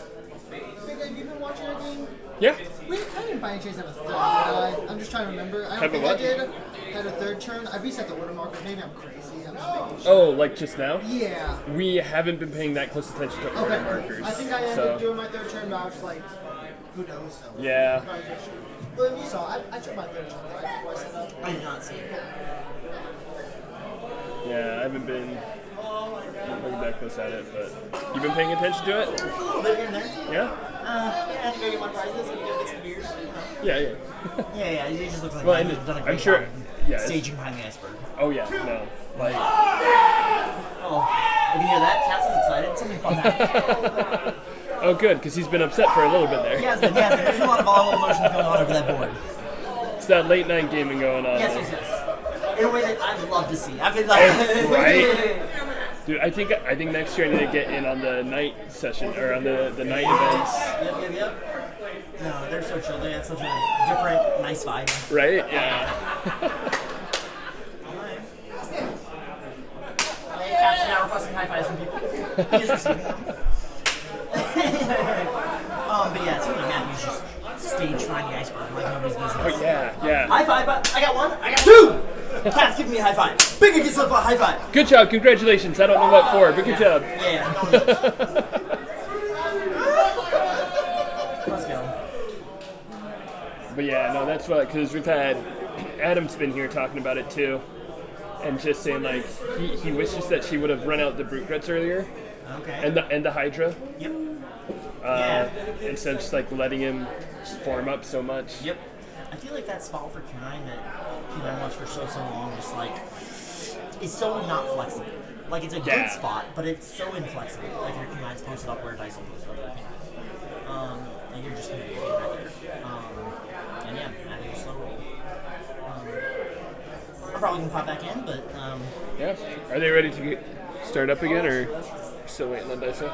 Have you been watching our game? Yeah. I didn't by any chance have a third, did I? I'm just trying to remember. I Have don't a think what? I did. Had a third turn. I reset the order marker. Maybe I'm crazy. I'm just making sure. Oh, like just now? Yeah. We haven't been paying that close attention to order Okay. markers. I think I ended so. up doing my third turn, but I was like, who knows? So. Yeah. Well, you saw. I took my third turn. Right? Before I set up. I did not see it. Yeah, I haven't been looking that close at it, but you've been paying attention to it? A little bit here and there. Yeah? Yeah, I had to go get my prizes and go get some beers. Yeah, yeah. Yeah, it just looks like Well, you've and done a I'm great sure. job Yeah. it's- staging behind the iceberg. Oh yeah. No. Like. Oh, if you hear that, Taps is excited. Something fun happened. Oh, good, because he's been upset for a little bit there. He has been. There's a lot of volatile emotions going on over that board. It's that late night gaming going on. Yes, there. yes, yes. In a way that I'd love to see. I've been like, Right? Dude, I think next year I need to get in on the night session or on the night events. Yep. No, they're so chill. They have such a different, nice vibe. Right? Yeah. Captain now requesting high fives from people. He is receiving them. But yeah, it seems like Matthew's just stage trying the iceberg like nobody's business. Oh yeah, yeah. High five, but I got one, I got two! Cat's giving me a high five. Bigger gets up a high five. Good job, congratulations. I don't know what for, but good job. Yeah, no Let's go. But yeah, no, that's what, because we've had Adam's been here talking about it too, and just saying like he wishes that she would have run out the brute Gruts earlier, Okay. and the Hydra, Yep. instead of just like letting him just form up so much. Yep. I feel like that spot for Q9 that Q9 was for so long, just like, is so not flexible. Like, it's a Yeah. good spot, but it's so inflexible. Like, your Q9's posted up where Dysole posted up. And you're just going to be right there. And yeah, Matthew's slow roll. I'm probably going to pop back in, but Yeah. Are they ready to start up again, or still waiting on Dysole?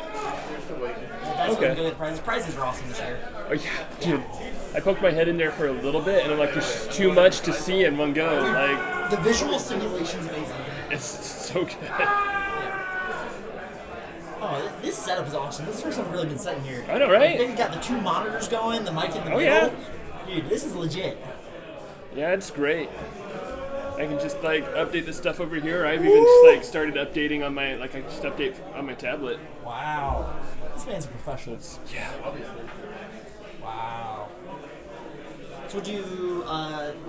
that's Okay. good. Prizes are awesome this year. Oh yeah, dude. I poked my head in there for a little bit, and I'm like, there's just too much to see in one go. Like, The visual stimulation's amazing. it's so good. Oh, this setup is awesome. This is the first time I've really been sitting here. I know, right? They've got the two monitors going, the mic in the Oh, middle. yeah. Dude, this is legit. Yeah, it's great. I can just like update the stuff over here. I've even just like started updating on my I just update on my tablet. Wow. This man's a professional. Yeah. Wow. So what do you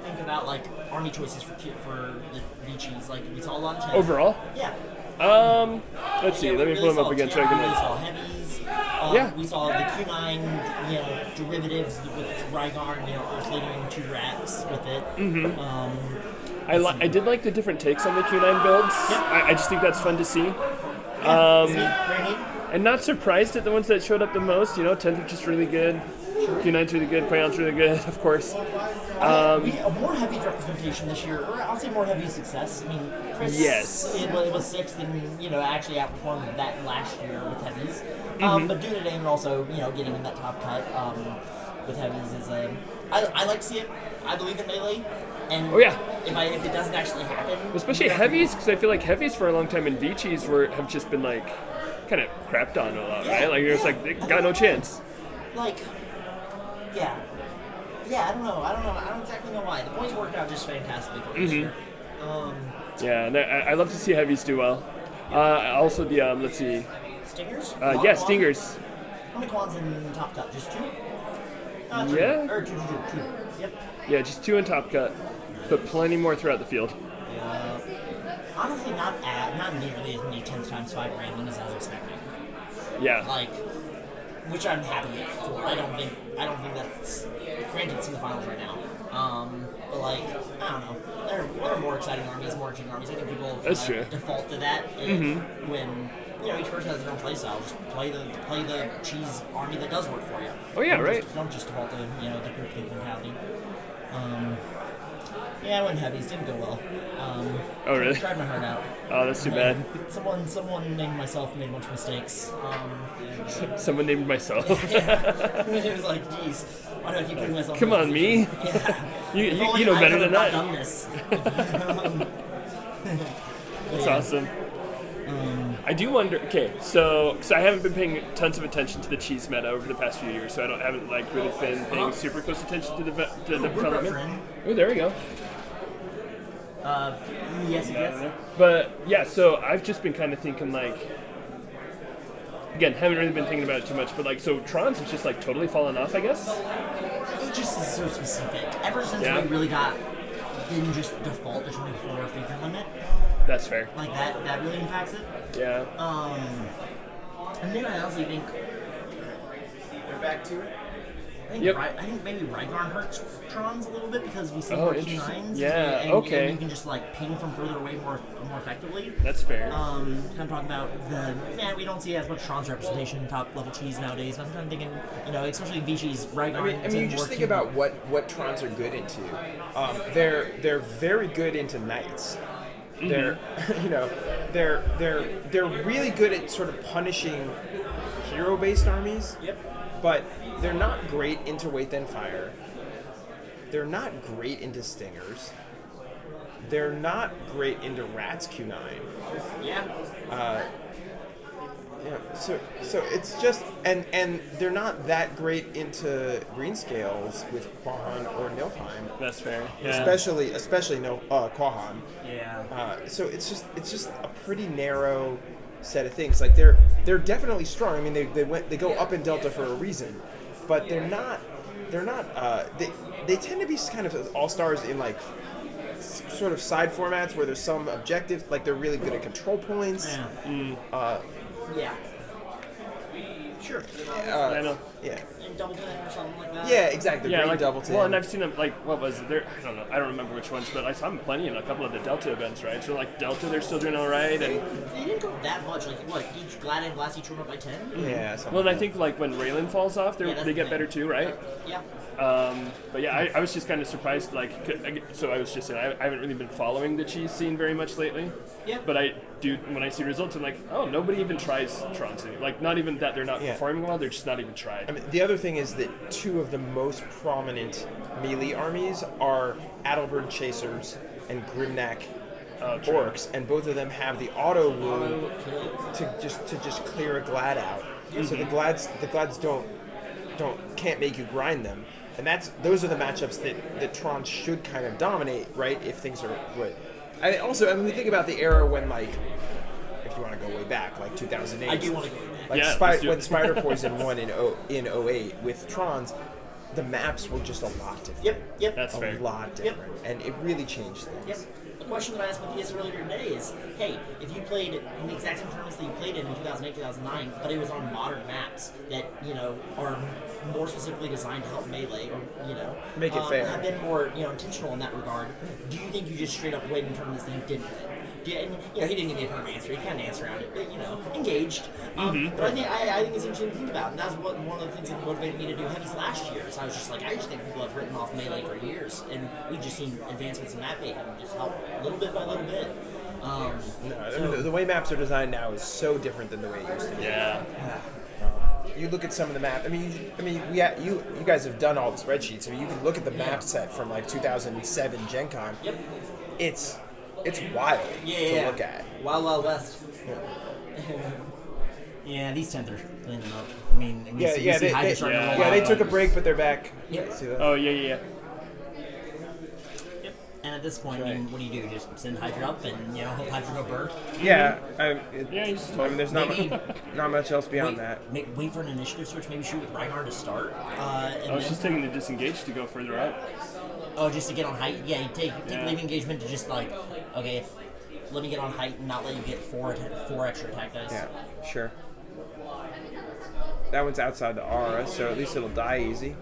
think about like army choices for the VCheese? Like we saw a lot of tanks. Overall, Yeah. let's see. Let me pull them up again so I We can. saw heavies. Yeah. We saw the Q9, derivatives with Rygarn, Earth leading 2 racks with it. Mm-hmm. I did like the different takes on the Q9 builds. Yeah. I just think that's fun to see. Very neat. And not surprised at the ones that showed up the most. 10th are just really good. Q9's really good, Quayon's really good, of course. A more heavy representation this year, or I'll say more heavy success. I mean, Chris, Yes. it was sixth and, actually outperformed that last year with heavies. But doing it and also, getting in that top cut with heavies is I like to see it. I believe in melee. And Oh, yeah. if it doesn't actually happen, Especially heavies, because I feel like heavies for a long time in VCheese have just been like kind of crapped on a lot, right? Like it's like they got no chance. Like, yeah, I don't know. I don't exactly know why. The points worked out just fantastically for this year. Yeah, and I love to see heavies do well. Also the let's see, Stingers? yeah, Stingers. How many quans in top cut? Just two? Yeah. Or two. Yep. Yeah, just 2 in top cut, but plenty more throughout the field. Honestly, not nearly as many 10 times 5 Raelin as I was expecting. Yeah. Like, which I'm happy for. I don't think that's, granted it's in the finals right now. But like, I don't know. There are more exciting armies, more interesting armies. I think people That's true. default to that when each person has their own playstyle. Just play the cheese army that does work for you. Oh yeah, right. Don't just default to the group think mentality. Yeah, I went heavies, didn't go well. Oh really? Tried my heart out. Oh, that's too bad. Someone named myself made a bunch of mistakes. Someone named myself. Yeah. It was like, geez, why do I keep putting myself? Come in on, this me. position? Yeah. You know better than that. Done this. That's awesome. I do wonder. Okay, so I haven't been paying tons of attention to the cheese meta over the past few years, so I haven't like really been paying super close attention to the development. Oh, there we go. Yes. But yeah, so I've just been kind of thinking like, again, haven't really been thinking about it too much, but like, so Trons has just like totally fallen off, I guess. It just is so specific. Ever since we really didn't just default to 24 figure limit. That's fair. Like that really impacts it. Yeah. And then I honestly think We're back to it. I think maybe Rygarn hurts Trons a little bit because we see more Q9s. Yeah, and you can just like ping from further away more effectively. That's fair. Kind of talking about we don't see as much Trons representation in top level cheese nowadays. I'm kind of thinking, especially VCheese, Rygarn. I mean, you just think about what Trons are good into. They're very good into knights. They're they're really good at sort of punishing hero-based armies. Yep. But they're not great into Wait Then Fire. They're not great into Stingers. They're not great into Rats Q9. Yeah. So it's just and they're not that great into Greenscales with Quahan or Nilfheim. That's fair. Yeah. Especially Quahan. Yeah. So it's just a pretty narrow set of things. Like they're definitely strong. I mean they go up in Delta for a reason, but they're not they tend to be kind of all-stars in like sort of side formats where there's some objective, like they're really good at control points. Yeah. Sure. I know. Yeah. And Doubleton or something like that. Yeah, exactly. Yeah, Great like Doubleton. Well, and I've seen them like what was it? I don't know. I don't remember which ones, but I saw them plenty in a couple of the Delta events, right? So like Delta, they're still doing all right, and They didn't go that much. Like what? Each Glad and Blast each went up by 10. Yeah. something well, and I like think like when Raelin falls off, that's they the get thing. better too, right? Yeah. But yeah, I was just kind of surprised. Like, so I was just saying, I haven't really been following the cheese scene very much lately. Yeah. But I do when I see results, I'm like, oh, nobody even tries Trons. Like, not even that they're not performing well; they're just not even tried. I mean, the other thing is that two of the most prominent melee armies are Adalbert Chasers and Grimnack Orcs, and both of them have the auto wound to just clear a Glad out. So the Glads can't make you grind them, and those are the matchups that Tron should kind of dominate, right? If things are right. I mean, we think about the era when, like, if you want to go way back, like 2008. I do want to go back. Like Yeah, when Spider Poison won in 08 with Trons, the maps were just a lot different. Yep. That's a fair. lot different, and it really changed things. Yep. The question that I asked Matthias earlier today is, hey, if you played in the exact same tournaments that you played in 2008, 2009, but it was on modern maps that, are more specifically designed to help melee, or, Make it fair. have been more, intentional in that regard, do you think you just straight up win in tournaments that you didn't win? Yeah, and he didn't give me a firm answer. He kind of danced around it, but engaged. But I think it's interesting to think about, and that's one of the things that motivated me to do heavies last year. So I was just like, I just think people have written off melee for years, and we've just seen advancements in map making just help little bit by little bit. The way maps are designed now is so different than the way it used to be. Yeah. You look at some of the map. You guys have done all the spreadsheets. I mean, you can look at the map set from like 2007 Gen Con. Yep. It's wild to look at. Wild West. Yeah, these 10th are cleaning them up. I mean, they took a break, but they're back. Yep. See that? Oh, yeah. And at this point, I mean, what do you do? Just send Hydra up and hope Hydra go burn? Yeah, there's not much else beyond that. Wait for an initiative switch. Maybe shoot with Rygarn to start. She's taking the disengage to go further up. Oh, just to get on height. Yeah, you take leave engagement to just like, okay, let me get on height and not let you get four extra attack dice. Yeah, sure. That one's outside the aura, so at least it'll die easy.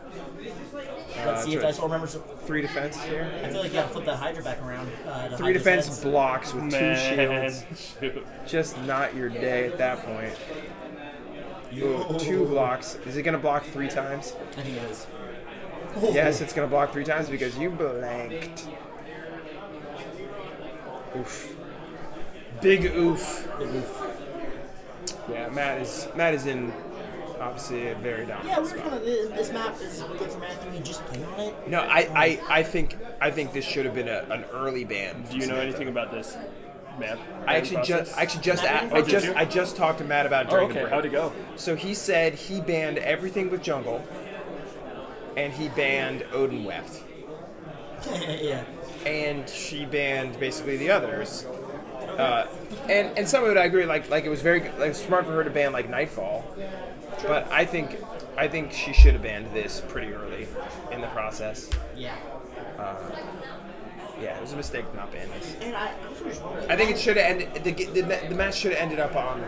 Let's see if Dysole remembers. 3 defense here. I feel like you gotta flip that Hydra back around. 3 defense heads. blocks with 2 shields. Shoot. Just not your day at that point. Ooh, 2 blocks. Is it gonna block 3 times? I think it is. Yes, it's gonna block 3 times because you blanked. Oof. Big oof. Big oof. Yeah, Matt is in obviously a very dominant Yeah, we're spot. kind of this map is good for Matthew. You just play on it. No, I think this should have been an early ban. Do you know anything about this map? I just talked to Matt about it during the break. How'd it go? So he said he banned everything with jungle, and he banned Odin Wept, Yeah. and she banned basically the others. And some of it I agree. Like it was very smart for her to ban like Nightfall, but I think she should have banned this pretty early in the process. Yeah. Yeah, it was a mistake to not ban this. And I think it should have ended. The match should have ended up on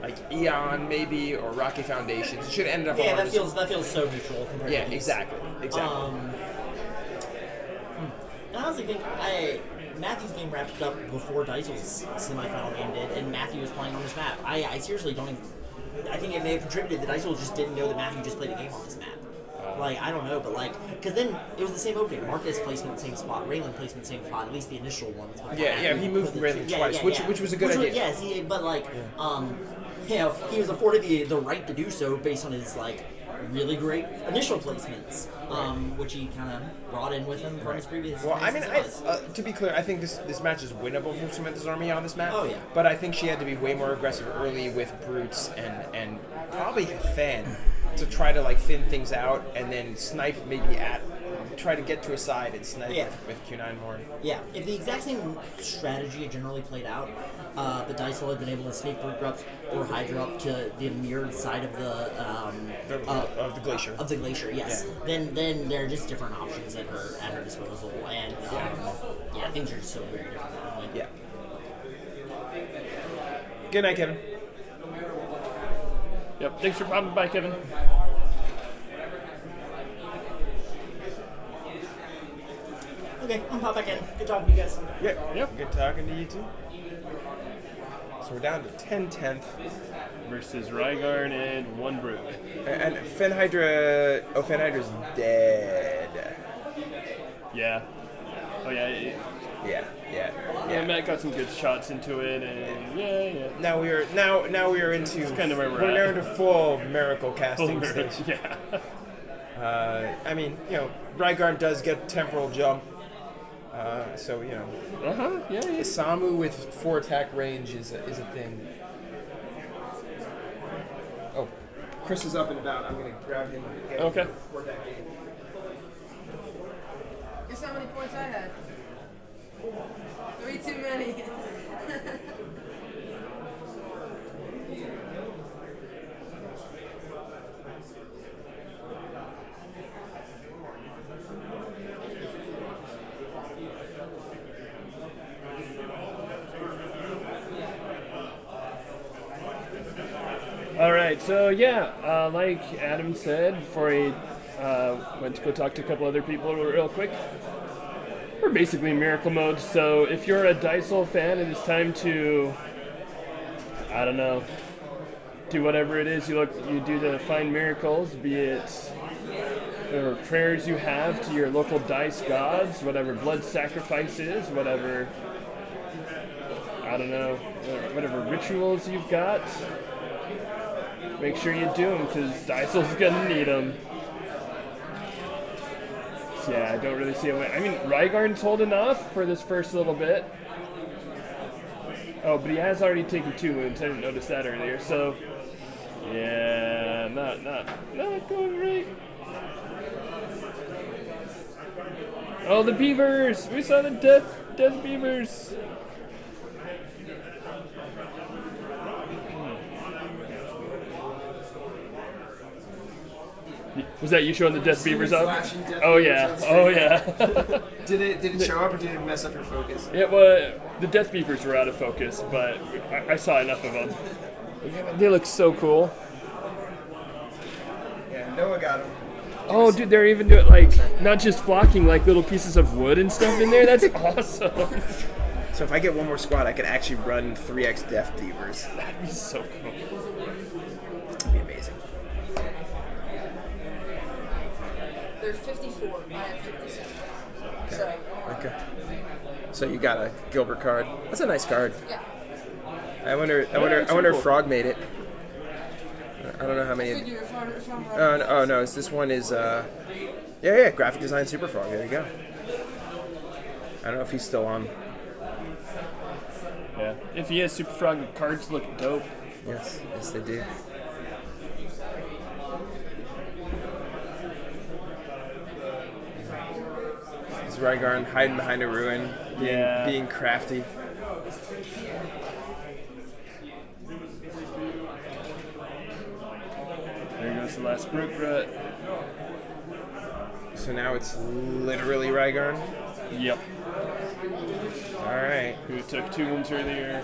like Eon maybe or Rocky Foundations. It should have ended up on. Yeah, that feels so neutral compared to these. Exactly. And I honestly think Matthew's game wrapped up before Dysole's semifinal game did, and Matthew was playing on this map. I seriously don't even. I think it may have contributed that Dysole just didn't know that Matthew just played a game on this map. I don't know, but because then it was the same opening. Marcus placement same spot, Raelin placement same spot. At least the initial ones. He moved Raelin twice, which was a good idea. He was afforded the right to do so based on his really great initial placements, which he kind of brought in with him from his previous. Well, I mean, to be clear, I think this match is winnable for Samantha's Army on this map. Oh yeah. But I think she had to be way more aggressive early with Brutes and probably Fen to try to thin things out and then snipe try to get to a side and snipe with Q9 more. Yeah, if the exact same strategy had generally played out, but Dysole had been able to sneak Gruts or Hydra up to the mirrored side of the glacier. Of the glacier, yes. Yeah. Then there are just different options at her disposal, and things are just so very different. Yeah. Good night, Kevin. Yep. Thanks for popping by, Kevin. Okay, I'm pop back in. Good talking to you guys. Yep. Good talking to you too. So we're down to 10/10 versus Rygarn and 1 Brute. And Fen Hydra. Oh, Fen Hydra's dead. Yeah. Oh yeah. Yeah. Matt got some good shots into it, and yeah. Now we are into. That's kind of where we're now into full miracle casting stage. Yeah. I mean, Rygarn does get temporal jump. So Yeah. Isamu with 4 attack range is a thing. Oh, Chris is up and about. I'm gonna grab him. Okay. Guess how many points I had? 3 too many. All right, so like Adam said, before he went to go talk to a couple other people real quick, we're basically in miracle mode. So if you're a Dysole fan, it is time to, I don't know, do whatever it is you do to find miracles, be it whatever prayers you have to your local dice gods, whatever blood sacrifices, whatever, I don't know, whatever rituals you've got. Make sure you do them, because Dysole's gonna need them. So yeah, I don't really see a way. I mean, Rygarn's holding off for this first little bit. Oh, but he has already taken 2 wounds. I didn't notice that earlier. So yeah, not going right. Oh, the beavers! We saw the death beavers. Was that you showing the death beavers up? Oh yeah, oh yeah. Did it show up or did it mess up your focus? Yeah, well, the death beavers were out of focus, but I saw enough of them. They look so cool. Yeah, Noah got him. Oh, dude, they're even doing like not just flocking, like little pieces of wood and stuff in there. That's awesome. So if I get one more squad, I could actually run 3x Death Beavers. That'd be so cool. That'd be amazing. There's 54. I have 57. Okay. So, Okay. So you got a Gilbert card. That's a nice card. yeah. I wonder if Frog made it. I don't know how many. Figure if I'm Oh no! This one is yeah, graphic design Super Frog. There you go. I don't know if he's still on. Yeah. If he has Super Frog, the cards look dope. Yes, they do. Is Rygarn hiding behind a ruin, being crafty. There goes the last Gruts. So now it's literally Rygarn. Yep. All right. Who took 2 wounds earlier,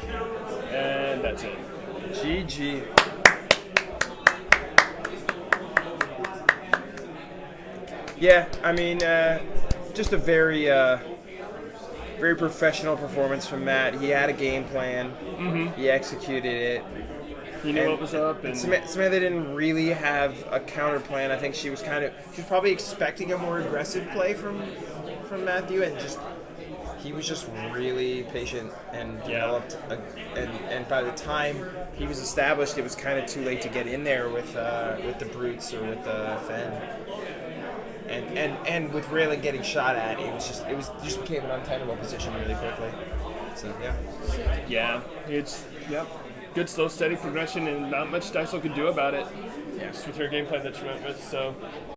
and that's it. GG. Yeah, I mean, just a very professional performance from Matt. He had a game plan. Mm-hmm. He executed it. He knew what was up. And Samantha didn't really have a counter plan. I think she was probably expecting a more aggressive play from Matthew, and he was just really patient and developed. And by the time he was established, it was kind of too late to get in there with the Brutes or with the Fen. And with Raelin getting shot at, it just became an untenable position really quickly. So yeah, it's good slow steady progression, and not much Dysole could do about it. Yeah. Just with her game plan that she went with. So